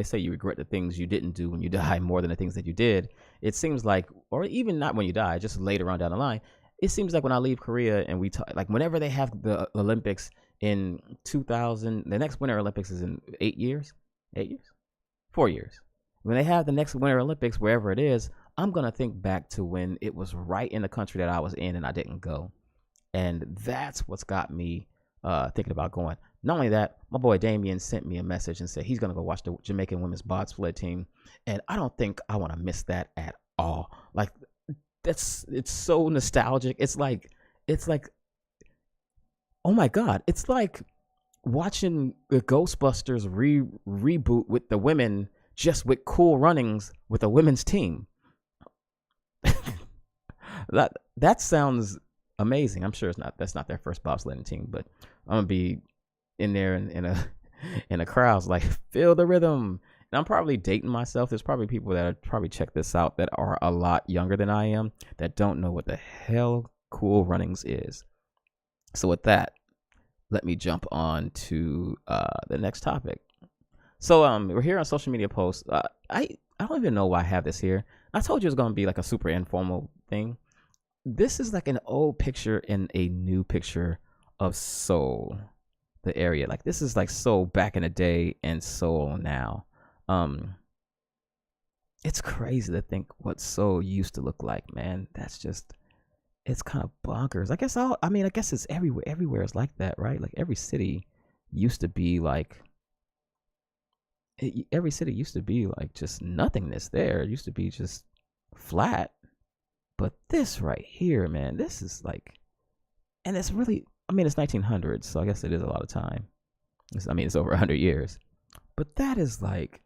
say you regret the things you didn't do when you die more than the things that you did. It seems like, or even not when you die, just later on down the line. It seems like when I leave Korea and we talk, like whenever they have the Olympics in 2000, the next Winter Olympics is in 8 years. 4 years. When they have the next Winter Olympics, wherever it is, I'm going to think back to when it was right in the country that I was in and I didn't go. And that's what's got me thinking about going. Not only that, my boy Damien sent me a message and said he's going to go watch the Jamaican women's bobsled team. And I don't think I want to miss that at all. Like, it's so nostalgic. It's like, oh my God, it's like watching the Ghostbusters reboot with the women, just with Cool Runnings with a women's team. that sounds amazing. I'm sure that's not their first bobsledding team, but I'm gonna be in there in a crowd like, feel the rhythm. And I'm probably dating myself. There's probably people that probably check this out that are a lot younger than I am that don't know what the hell Cool Runnings is. So with that, let me jump on to the next topic. So we're here on social media posts. I don't even know why I have this here. I told you it was gonna be like a super informal thing. This is like an old picture and a new picture of Seoul, the area. Like, this is like Seoul back in the day and Seoul now. It's crazy to think what Seoul used to look like, man. It's kind of bonkers. I guess it's everywhere. Everywhere is like that, right? Like, every city used to be like just nothingness there. It used to be just flat. But this right here, man, this is like, and it's really, it's 1900s, so I guess it is a lot of time. It's over 100 years. But that is like,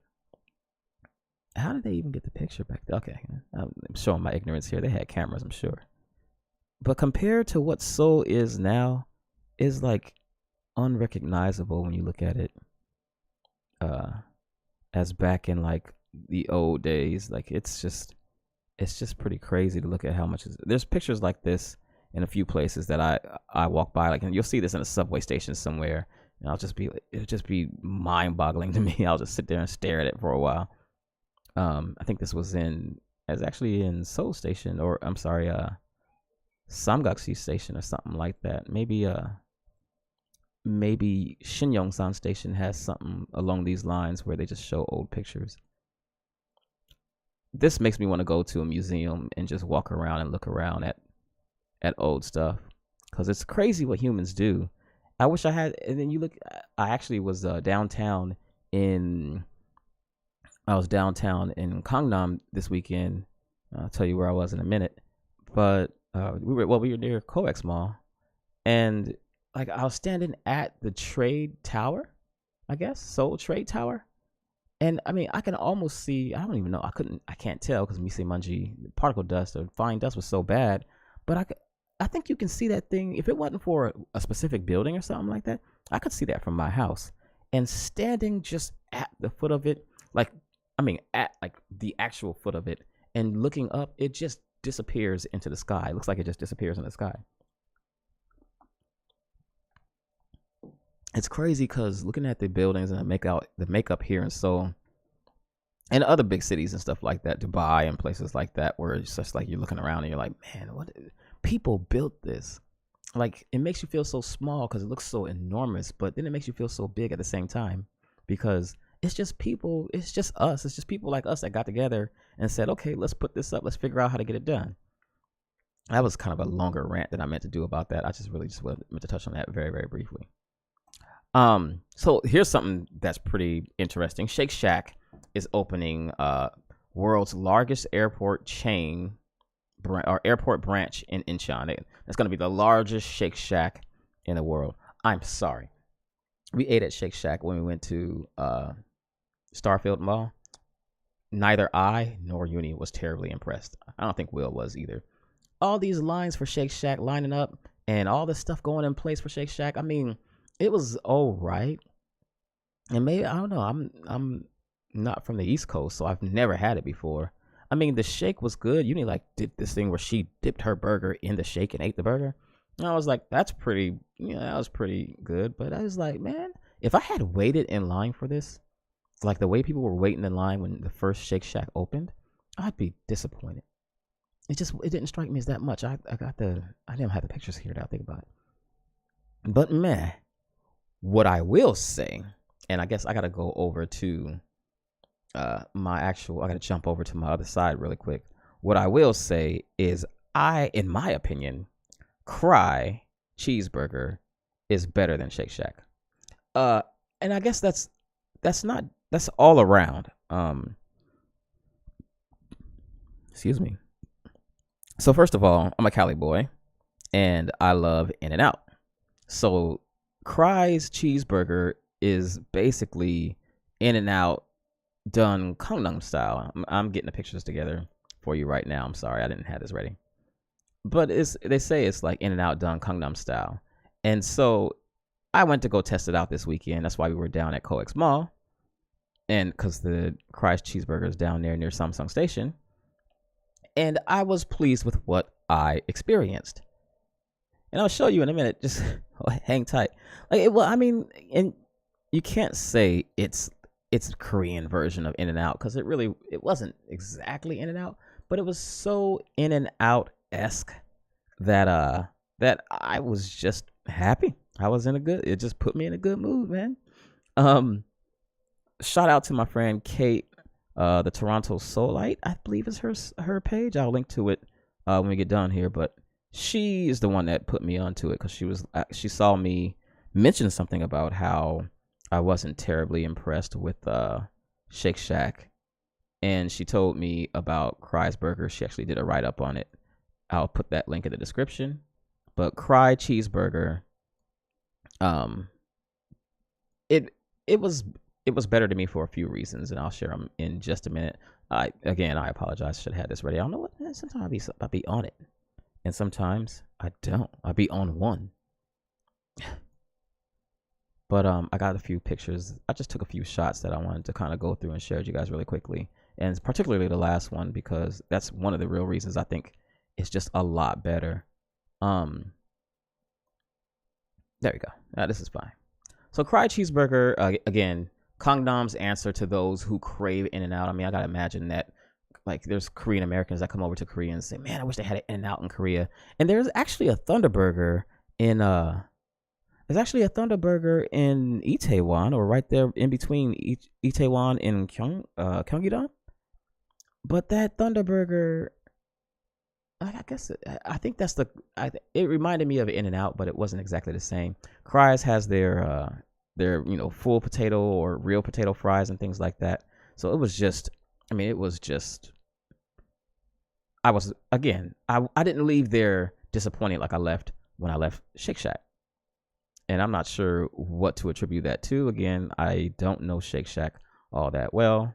how did they even get the picture back there? Okay, I'm showing my ignorance here. They had cameras, I'm sure. But compared to what Seoul is now, is like unrecognizable when you look at it as back in like the old days. Like, it's just pretty crazy to look at how much there's pictures like this in a few places that I walk by, like, and you'll see this in a subway station somewhere, and it'll just be mind-boggling to me. I'll just sit there and stare at it for a while. I think this was actually in Seoul Station, or I'm sorry, Samgakshi Station or something like that. Maybe Shinyongsan Station has something along these lines where they just show old pictures. This makes me want to go to a museum and just walk around and look around at old stuff, because it's crazy what humans do. I wish I had. And then you look. I actually was downtown in Gangnam this weekend. I'll tell you where I was in a minute. But we were near COEX Mall, and like, I was standing at the Trade Tower, I guess Seoul Trade Tower. And I can almost see, I don't even know, I can't tell because Misemanji particle dust or fine dust was so bad, but I think you can see that thing. If it wasn't for a specific building or something like that, I could see that from my house. And standing just at the foot of it, at like the actual foot of it, and looking up, it just disappears into the sky. It looks like it just disappears in the sky. It's crazy because looking at the buildings and the makeup here in Seoul and other big cities and stuff like that, Dubai and places like that, where it's just like you're looking around and you're like, man, what people built this? Like, it makes you feel so small because it looks so enormous, but then it makes you feel so big at the same time, because it's just people, it's just us, it's just people like us that got together and said, okay, let's put this up, let's figure out how to get it done. That was kind of a longer rant than I meant to do about that. I just meant to touch on that very, very briefly. So here's something that's pretty interesting. Shake Shack is opening world's largest airport chain or airport branch in Incheon. It's going to be the largest Shake Shack in the world. I'm sorry. We ate at Shake Shack when we went to Starfield Mall. Neither I nor Uni was terribly impressed. I don't think Will was either. All these lines for Shake Shack lining up and all this stuff going in place for Shake Shack. It was all right. And maybe, I don't know, I'm not from the East Coast, so I've never had it before. The shake was good. Uni did this thing where she dipped her burger in the shake and ate the burger. And I was like, that was pretty good. But I was like, man, if I had waited in line for this, like the way people were waiting in line when the first Shake Shack opened, I'd be disappointed. It didn't strike me as that much. I didn't have the pictures here now, think about it. But man, what I will say, and I guess I got to go over to I got to jump over to my other side really quick. what I will say is in my opinion, Cry cheeseburger is better than Shake Shack. And I guess that's all around. Excuse me. So first of all, I'm a Cali boy, and I love In-N-Out. So Cry's cheeseburger is basically In-N-Out done Gangnam style. I'm getting the pictures together for you right now. I'm sorry, I didn't have this ready. But they say it's like In-N-Out done Gangnam style. And so I went to go test it out this weekend. That's why we were down at COEX Mall. And because the Cry's cheeseburger is down there near Samsung Station. And I was pleased with what I experienced. And I'll show you in a minute. Just hang tight. And you can't say it's a Korean version of In-N-Out because it wasn't exactly In-N-Out, but it was so In-N-Out-esque that I was just happy. It just put me in a good mood, man. Shout out to my friend Kate, the Toronto Soulite, I believe is her page. I'll link to it when we get done here, but she is the one that put me onto it because she saw me mention something about how I wasn't terribly impressed with Shake Shack, and she told me about Cry's burger. She actually did a write-up on it. I'll put that link in the description. But Cry cheeseburger, it was better to me for a few reasons, and I'll share them in just a minute. I apologize. Should have had this ready. I don't know what. Sometimes I be on it, and sometimes I don't. I be on one. But I got a few pictures. I just took a few shots that I wanted to kind of go through and share with you guys really quickly, and particularly the last one because that's one of the real reasons I think it's just a lot better. There we go. This is fine. So Cry cheeseburger, again, Gangnam's answer to those who crave In-N-Out. I mean, I gotta imagine that like there's Korean Americans that come over to Korea and say, "Man, I wish they had an In-N-Out in Korea." And there's actually a Thunderburger in Itaewon, or right there in between Itaewon and Gyeonggi-dong. But that Thunderburger, I guess I think that's it reminded me of In-N-Out, but it wasn't exactly the same. Cry's has their full potato or real potato fries and things like that. So it was just I didn't leave there disappointed like I left when I left Shake Shack. And I'm not sure what to attribute that to. Again, I don't know Shake Shack all that well.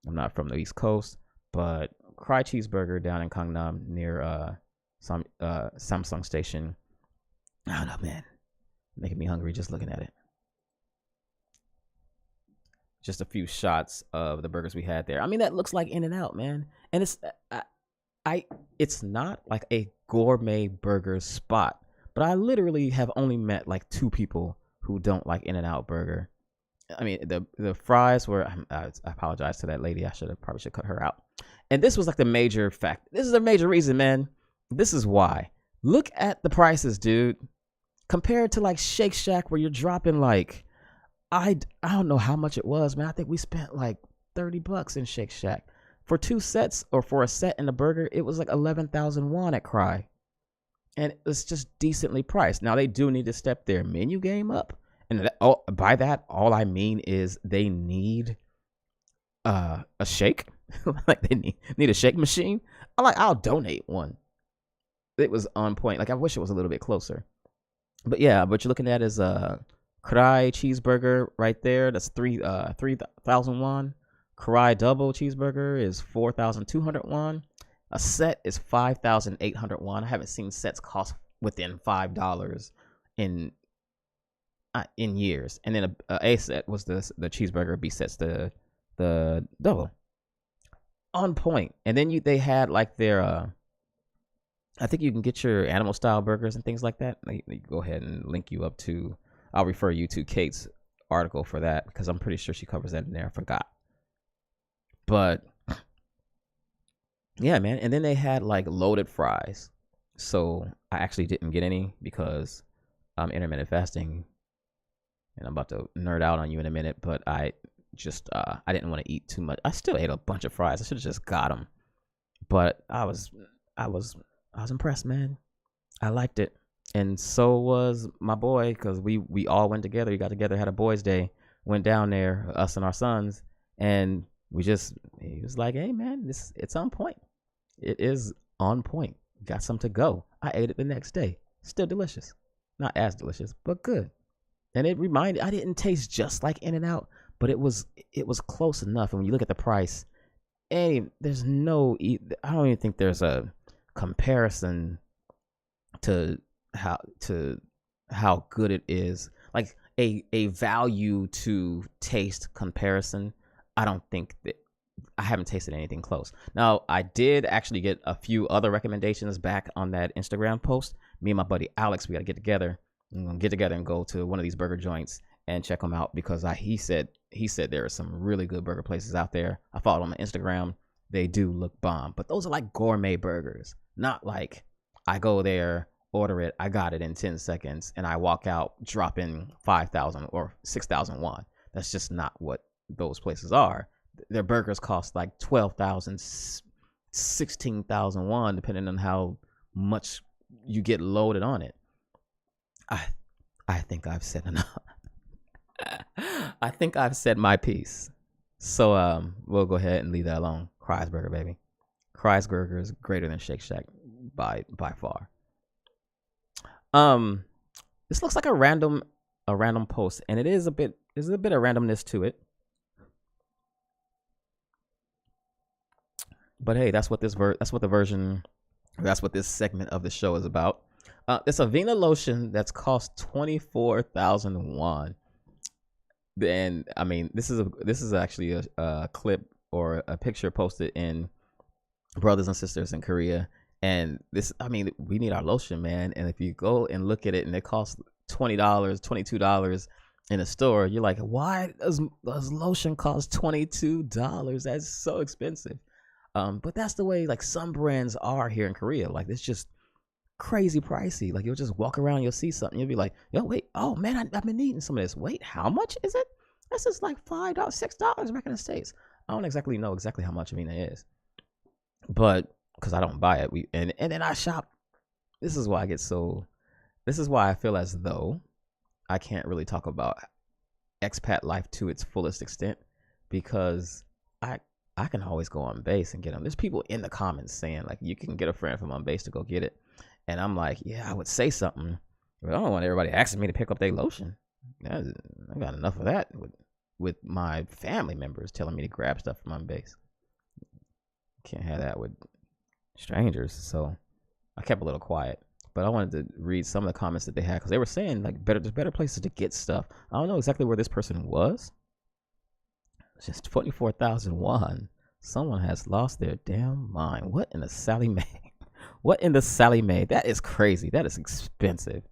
I'm not from the East Coast, but Cry cheeseburger down in Gangnam near Samsung Station. I don't know, man. Making me hungry just looking at it. Just a few shots of the burgers we had there. I mean, that looks like In-N-Out, man. And it's not like a gourmet burger spot, but I literally have only met like 2 people who don't like In-N-Out burger. I mean, the fries were. I apologize to that lady. I probably should cut her out. And this was like the major fact. This is a major reason, man. This is why. Look at the prices, dude. Compared to like Shake Shack, where you're dropping like, I don't know how much it was, man. I think we spent like $30 in Shake Shack for 2 sets, or for a set and a burger. It was like 11,000 won at Cry, and it's just decently priced. Now they do need to step their menu game up, and by that all I mean is they need a shake. Like they need a shake machine. I'll donate one. It was on point. Like I wish it was a little bit closer. But yeah, what you're looking at is Cry cheeseburger right there. That's 3,000 won. Cry double cheeseburger is 4,200 won. A set is 5,800 won. I haven't seen sets cost within $5 in years. And then a set was the cheeseburger. B set's the double. On point. And then they had like their I think you can get your animal style burgers and things like that. Go ahead and link you up to. I'll refer you to Kate's article for that because I'm pretty sure she covers that in there. I forgot. But yeah, man. And then they had like loaded fries. So I actually didn't get any because I'm intermittent fasting, and I'm about to nerd out on you in a minute. But I didn't want to eat too much. I still ate a bunch of fries. I should have just got them. But I was I was impressed, man. I liked it, and so was my boy because we all went together. We got together, had a boys' day, went down there, us and our sons, and he was like, "Hey, man, it's on point. It is on point. Got some to go." I ate it the next day. Still delicious, not as delicious, but good. And it reminded I didn't taste just like In and Out, but it was close enough. And when you look at the price, there's no I don't even think there's a comparison to how good it is, like a value to taste comparison. I don't think that I haven't tasted anything close. Now, I did actually get a few other recommendations back on that Instagram post. Me and my buddy Alex, we got to get together. We're gonna get together and go to one of these burger joints and check them out because he said there are some really good burger places out there. I followed on Instagram. They do look bomb, but those are like gourmet burgers, not like I go there, order it, I got it in 10 seconds, and I walk out dropping 5,000 or 6,000 won. That's just not what those places are. Their burgers cost like 12,000, 16,000 won, depending on how much you get loaded on it. I I think I've said enough. I think I've said my piece. So we'll go ahead and leave that alone. Kreisberger, baby. Kreisberger is greater than Shake Shack by far. Um, this looks like a random post, and there's a bit of randomness to it. But hey, that's what this segment of the show is about. It's a Vena lotion that's cost 24,000 won. And I mean, this is actually a clip or a picture posted in Brothers and Sisters in Korea. And we need our lotion, man. And if you go and look at it and it costs $20, $22 in a store, you're like, why does lotion cost $22? That's so expensive. But that's the way like some brands are here in Korea. Like it's just crazy pricey. Like you'll just walk around, you'll see something, you'll be like, yo, wait, oh man, I've been needing some of this. Wait, how much is it? This is like $5, $6 back in the States. I don't exactly know how much Vina is, but because I don't buy it, and then I shop. This is why I feel as though I can't really talk about expat life to its fullest extent because I can always go on base and get them. There's people in the comments saying like you can get a friend from on base to go get it, and I'm like, yeah, I would say something, but I don't want everybody asking me to pick up their lotion. I got enough of that with my family members telling me to grab stuff from on base. Can't have that with strangers, so I kept a little quiet. But I wanted to read some of the comments that they had because they were saying like there's better places to get stuff. I don't know exactly where this person was. It's just 24,000 won. Someone has lost their damn mind. What in the Sally Mae? What in the Sally Mae? That is crazy. That is expensive.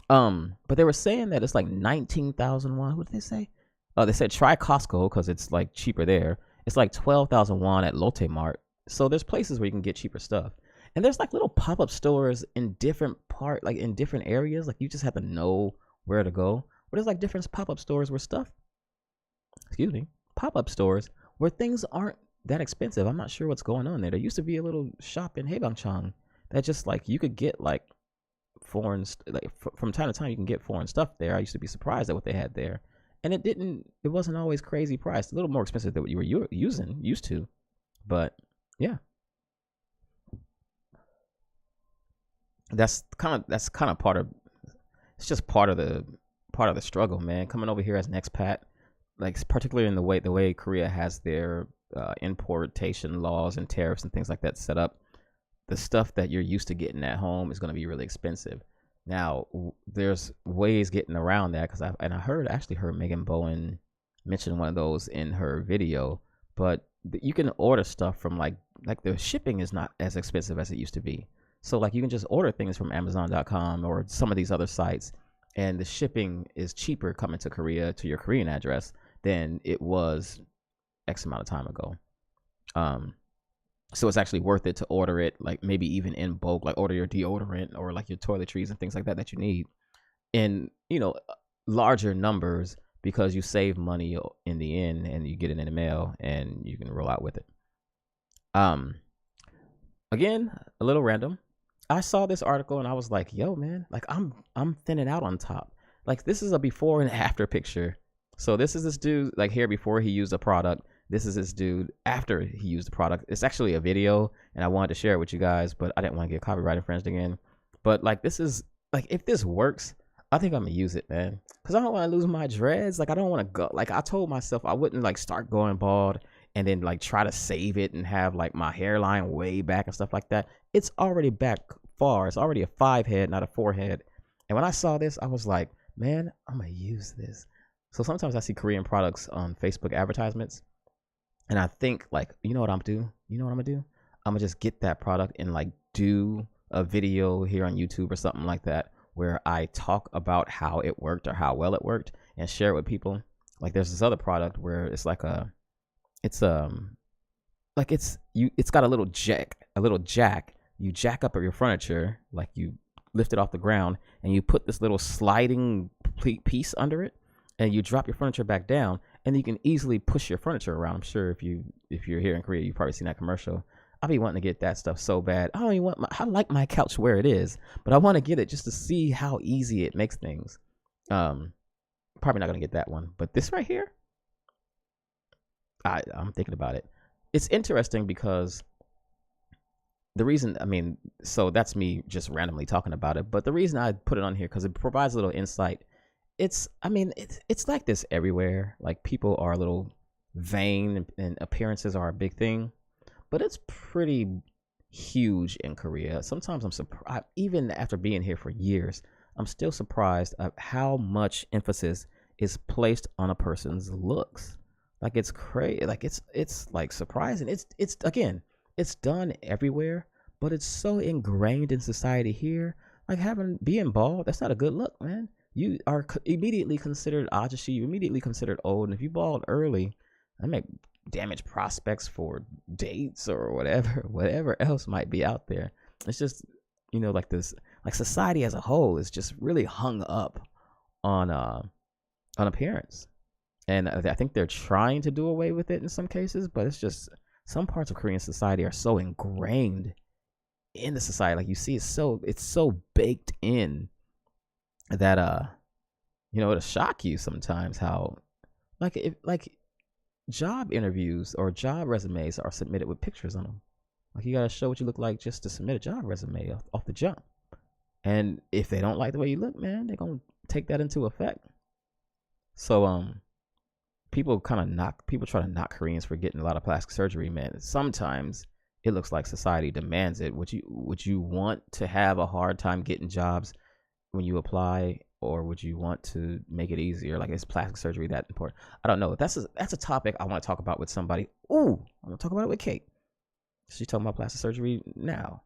But they were saying that it's like 19,000 won. What did they say? They said try Costco because it's like cheaper there. It's like 12,000 won at Lotte Mart. So there's places where you can get cheaper stuff. And there's like little pop-up stores in different areas. Like you just have to know where to go. But there's like different pop-up stores where pop-up stores where things aren't that expensive. I'm not sure what's going on there. There used to be a little shop in Haebangchang that just like you could get like foreign, like from time to time you can get foreign stuff there. I used to be surprised at what they had there. And it wasn't always crazy priced. A little more expensive than what you were used to. But yeah. That's kind of part of the struggle, man. Coming over here as an expat, like particularly in the way Korea has their importation laws and tariffs and things like that set up, the stuff that you're used to getting at home is going to be really expensive. Now, there's ways getting around that because I actually heard Megan Bowen mention one of those in her video. But you can order stuff from like the shipping is not as expensive as it used to be. So like you can just order things from Amazon.com or some of these other sites, and the shipping is cheaper coming to Korea to your Korean address than it was X amount of time ago. So it's actually worth it to order it, like maybe even in bulk, like order your deodorant or like your toiletries and things like that you need in, larger numbers because you save money in the end and you get it in the mail and you can roll out with it. again, a little random. I saw this article and I was like, yo, man, like I'm thinning out on top. Like this is a before and after picture. So this is this dude like here before he used a product. This is this dude after he used the product. It's actually a video and I wanted to share it with you guys, but I didn't want to get copyright infringed again. But like this is like if this works, I think I'm gonna use it, man. Cause I don't want to lose my dreads. Like I don't want to go. Like I told myself I wouldn't like start going bald and then like try to save it and have like my hairline way back and stuff like that. It's already back far. It's already a 5 head, not a 4 head. And when I saw this, I was like, man, I'm gonna use this. So sometimes I see Korean products on Facebook advertisements, and I think like, you know what I'm gonna do? You know what I'm gonna do? I'm gonna just get that product and like do a video here on YouTube or something like that where I talk about how it worked or how well it worked and share it with people. Like there's this other product where it's like it's got a little jack. You jack up your furniture, like you lift it off the ground and you put this little sliding piece under it and you drop your furniture back down and you can easily push your furniture around. I'm sure if you're here in Korea, you've probably seen that commercial. I'll be wanting to get that stuff so bad. I like my couch where it is, but I want to get it just to see how easy it makes things. Probably not going to get that one, but this right here, I'm thinking about it. It's interesting because the reason, so that's me just randomly talking about it, but the reason I put it on here because it provides a little insight. It's like this everywhere. Like people are a little vain and appearances are a big thing, but it's pretty huge in Korea. Sometimes I'm surprised, even after being here for years, I'm still surprised at how much emphasis is placed on a person's looks. Like it's crazy. Like it's like surprising. It's again, it's done everywhere, but it's so ingrained in society here. Like being bald, that's not a good look, man. You are immediately considered ajashi. You're immediately considered old, and if you bald early, that make damage prospects for dates or whatever else might be out there. It's just like this, like society as a whole is just really hung up on appearance, and I think they're trying to do away with it in some cases, but it's just some parts of Korean society are so ingrained in the society. Like you see, it's so baked in that it'll shock you sometimes how like job interviews or job resumes are submitted with pictures on them. Like you gotta show what you look like just to submit a job resume off the jump. And if they don't like the way you look, man, they're gonna take that into effect. So people try to knock Koreans for getting a lot of plastic surgery, man. Sometimes it looks like society demands it. Would you want to have a hard time getting jobs when you apply, or would you want to make it easier? Like, is plastic surgery that important? I don't know. That's a topic I want to talk about with somebody. Ooh, I want to talk about it with Kate. She's talking about plastic surgery now.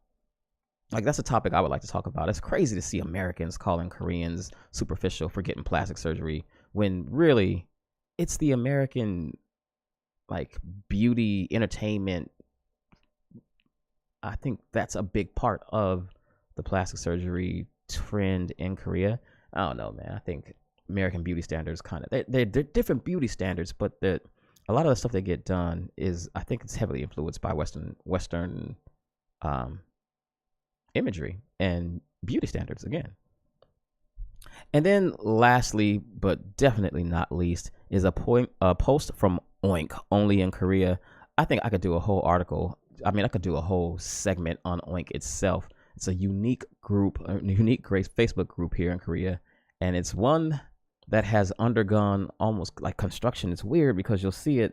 Like, that's a topic I would like to talk about. It's crazy to see Americans calling Koreans superficial for getting plastic surgery when really it's the American, like, beauty, entertainment. I think that's a big part of the plastic surgery trend in Korea. I don't know, man. I think American beauty standards they're different beauty standards, but a lot of the stuff that get done is, I think it's heavily influenced by Western imagery and beauty standards again. And then lastly, but definitely not least, is a post from Oink, only in Korea. I think I could do a whole article. I could do a whole segment on Oink itself. It's a unique group, a unique Facebook group here in Korea. And it's one that has undergone almost like construction. It's weird because you'll see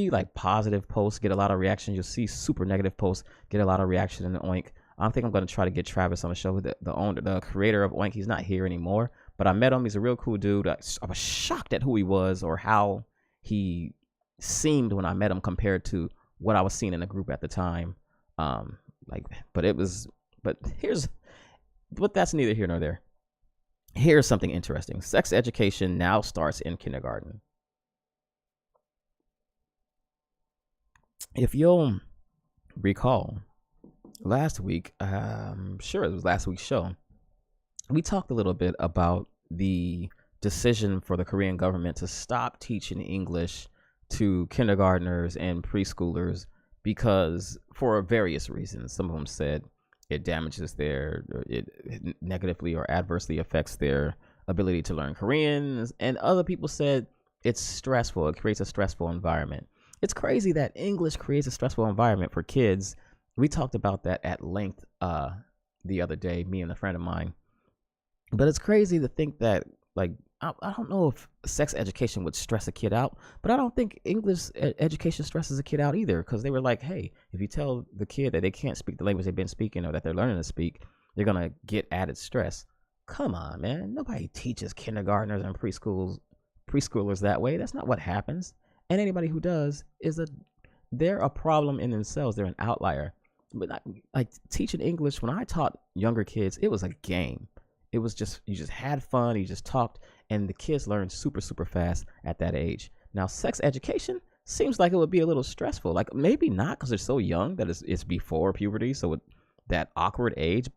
like positive posts get a lot of reaction. You'll see super negative posts get a lot of reaction in Oink. I think I'm going to try to get Travis on the show, the creator of Oink. He's not here anymore, but I met him. He's a real cool dude. I was shocked at who he was or how he seemed when I met him compared to what I was seeing in the group at the time. But that's neither here nor there. Here's something interesting. Sex education now starts in kindergarten. If you'll recall, last week, I'm sure it was last week's show, we talked a little bit about the decision for the Korean government to stop teaching English to kindergartners and preschoolers because for various reasons. Some of them said it damages it negatively or adversely affects their ability to learn Korean, and other people said it's stressful. It creates a stressful environment. It's crazy that English creates a stressful environment for kids. We talked about that at length the other day, me and a friend of mine. But it's crazy to think that, like, I don't know if sex education would stress a kid out, but I don't think English education stresses a kid out either, because they were like, hey, if you tell the kid that they can't speak the language they've been speaking or that they're learning to speak, they're going to get added stress. Come on, man. Nobody teaches kindergartners and preschoolers that way. That's not what happens. And anybody who does they're a problem in themselves. They're an outlier. But like teaching English, when I taught younger kids, it was a game. It was just, you just had fun, you just talked, and the kids learned super, super fast at that age. Now, sex education seems like it would be a little stressful. Like, maybe not, because they're so young that it's before puberty, so that awkward age,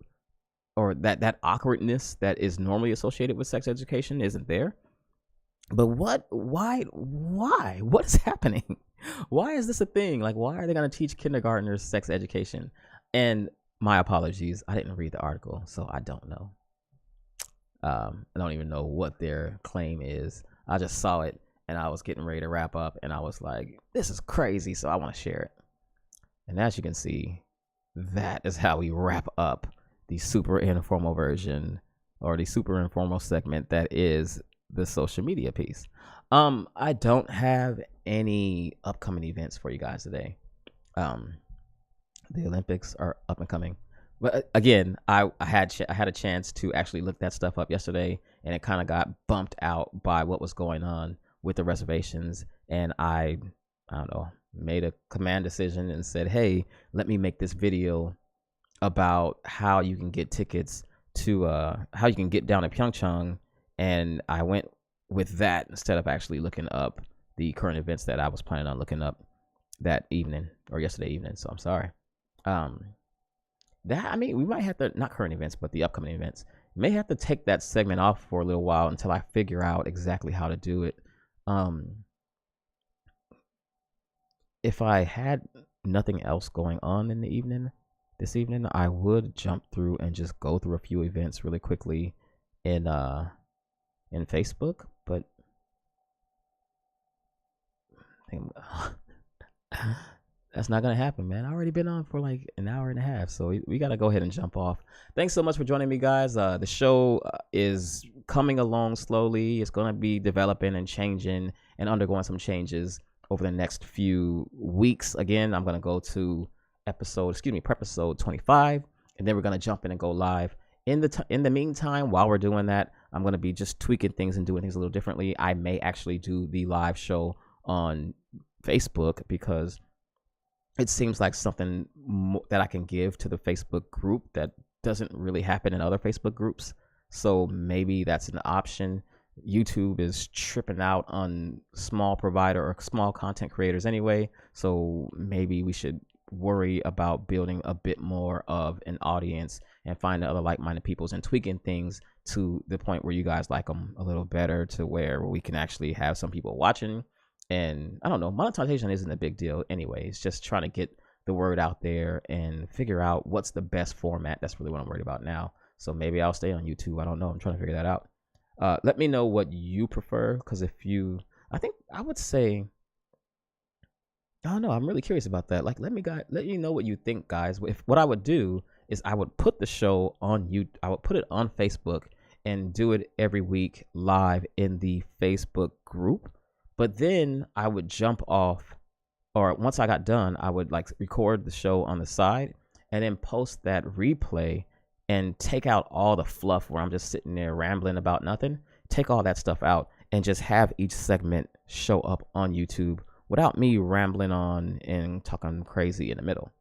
or that awkwardness that is normally associated with sex education isn't there. But why? What is happening? Why is this a thing? Like, why are they going to teach kindergartners sex education? And my apologies, I didn't read the article, so I don't know. I don't even know what their claim is. I just saw it and I was getting ready to wrap up and I was like, this is crazy, so I want to share it. And as you can see, that is how we wrap up the super informal version, or the super informal segment that is the social media piece. I don't have any upcoming events for you guys today. The Olympics are up and coming. But again, I had a chance to actually look that stuff up yesterday, and it kind of got bumped out by what was going on with the reservations. And I don't know, made a command decision and said, hey, let me make this video about how you can get tickets to how you can get down to Pyeongchang. And I went with that instead of actually looking up the current events that I was planning on looking up that evening, or yesterday evening. So I'm sorry. We might have to, not current events, but the upcoming events, may have to take that segment off for a little while until I figure out exactly how to do it. If I had nothing else going on in this evening, I would jump through and just go through a few events really quickly in Facebook, but that's not gonna happen, man. I already been on for like an hour and a half, so we gotta go ahead and jump off. Thanks so much for joining me, guys. The show is coming along slowly. It's gonna be developing and changing and undergoing some changes over the next few weeks. Again, I'm gonna go to Prepisode 25, and then we're gonna jump in and go live. In the meantime, while we're doing that, I'm gonna be just tweaking things and doing things a little differently. I may actually do the live show on Facebook, because it seems like something that I can give to the Facebook group that doesn't really happen in other Facebook groups. So maybe that's an option. YouTube is tripping out on small provider or small content creators anyway. So maybe we should worry about building a bit more of an audience and finding other like-minded peoples and tweaking things to the point where you guys like them a little better, to where we can actually have some people watching. And I don't know, monetization isn't a big deal anyway. It's just trying to get the word out there and figure out what's the best format. That's really what I'm worried about now. So maybe I'll stay on YouTube. I don't know. I'm trying to figure that out. Let me know what you prefer, because I would say, I don't know, I'm really curious about that. Like, let you know what you think, guys. What I would do is I would put the show on YouTube. I would put it on Facebook and do it every week live in the Facebook group. But then I would jump off, or once I got done, I would like record the show on the side and then post that replay and take out all the fluff where I'm just sitting there rambling about nothing. Take all that stuff out and just have each segment show up on YouTube without me rambling on and talking crazy in the middle.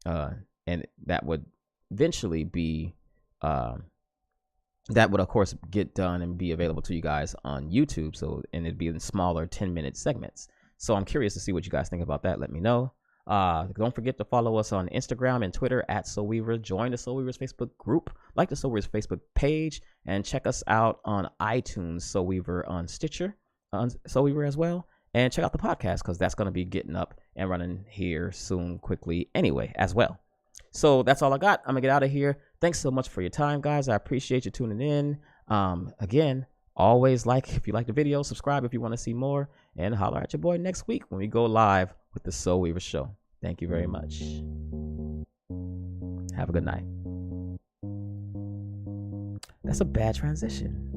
And that would eventually be, that would of course get done and be available to you guys on YouTube. So, and it'd be in smaller 10-minute segments. So I'm curious to see what you guys think about that. Let me know. Don't forget to follow us on Instagram and Twitter at Seoulweaver. Join the Seoulweavers Facebook group, like the Seoulweavers Facebook page, and check us out on iTunes, Seoulweaver, on Stitcher, on Seoulweaver as well. And check out the podcast because that's going to be getting up and running here soon, quickly anyway, as well. So that's all I got. I'm going to get out of here. Thanks so much for your time, guys. I appreciate you tuning in. Again, always if you like the video, subscribe if you want to see more, and holler at your boy next week when we go live with the Seoulweaver Show. Thank you very much. Have a good night. That's a bad transition.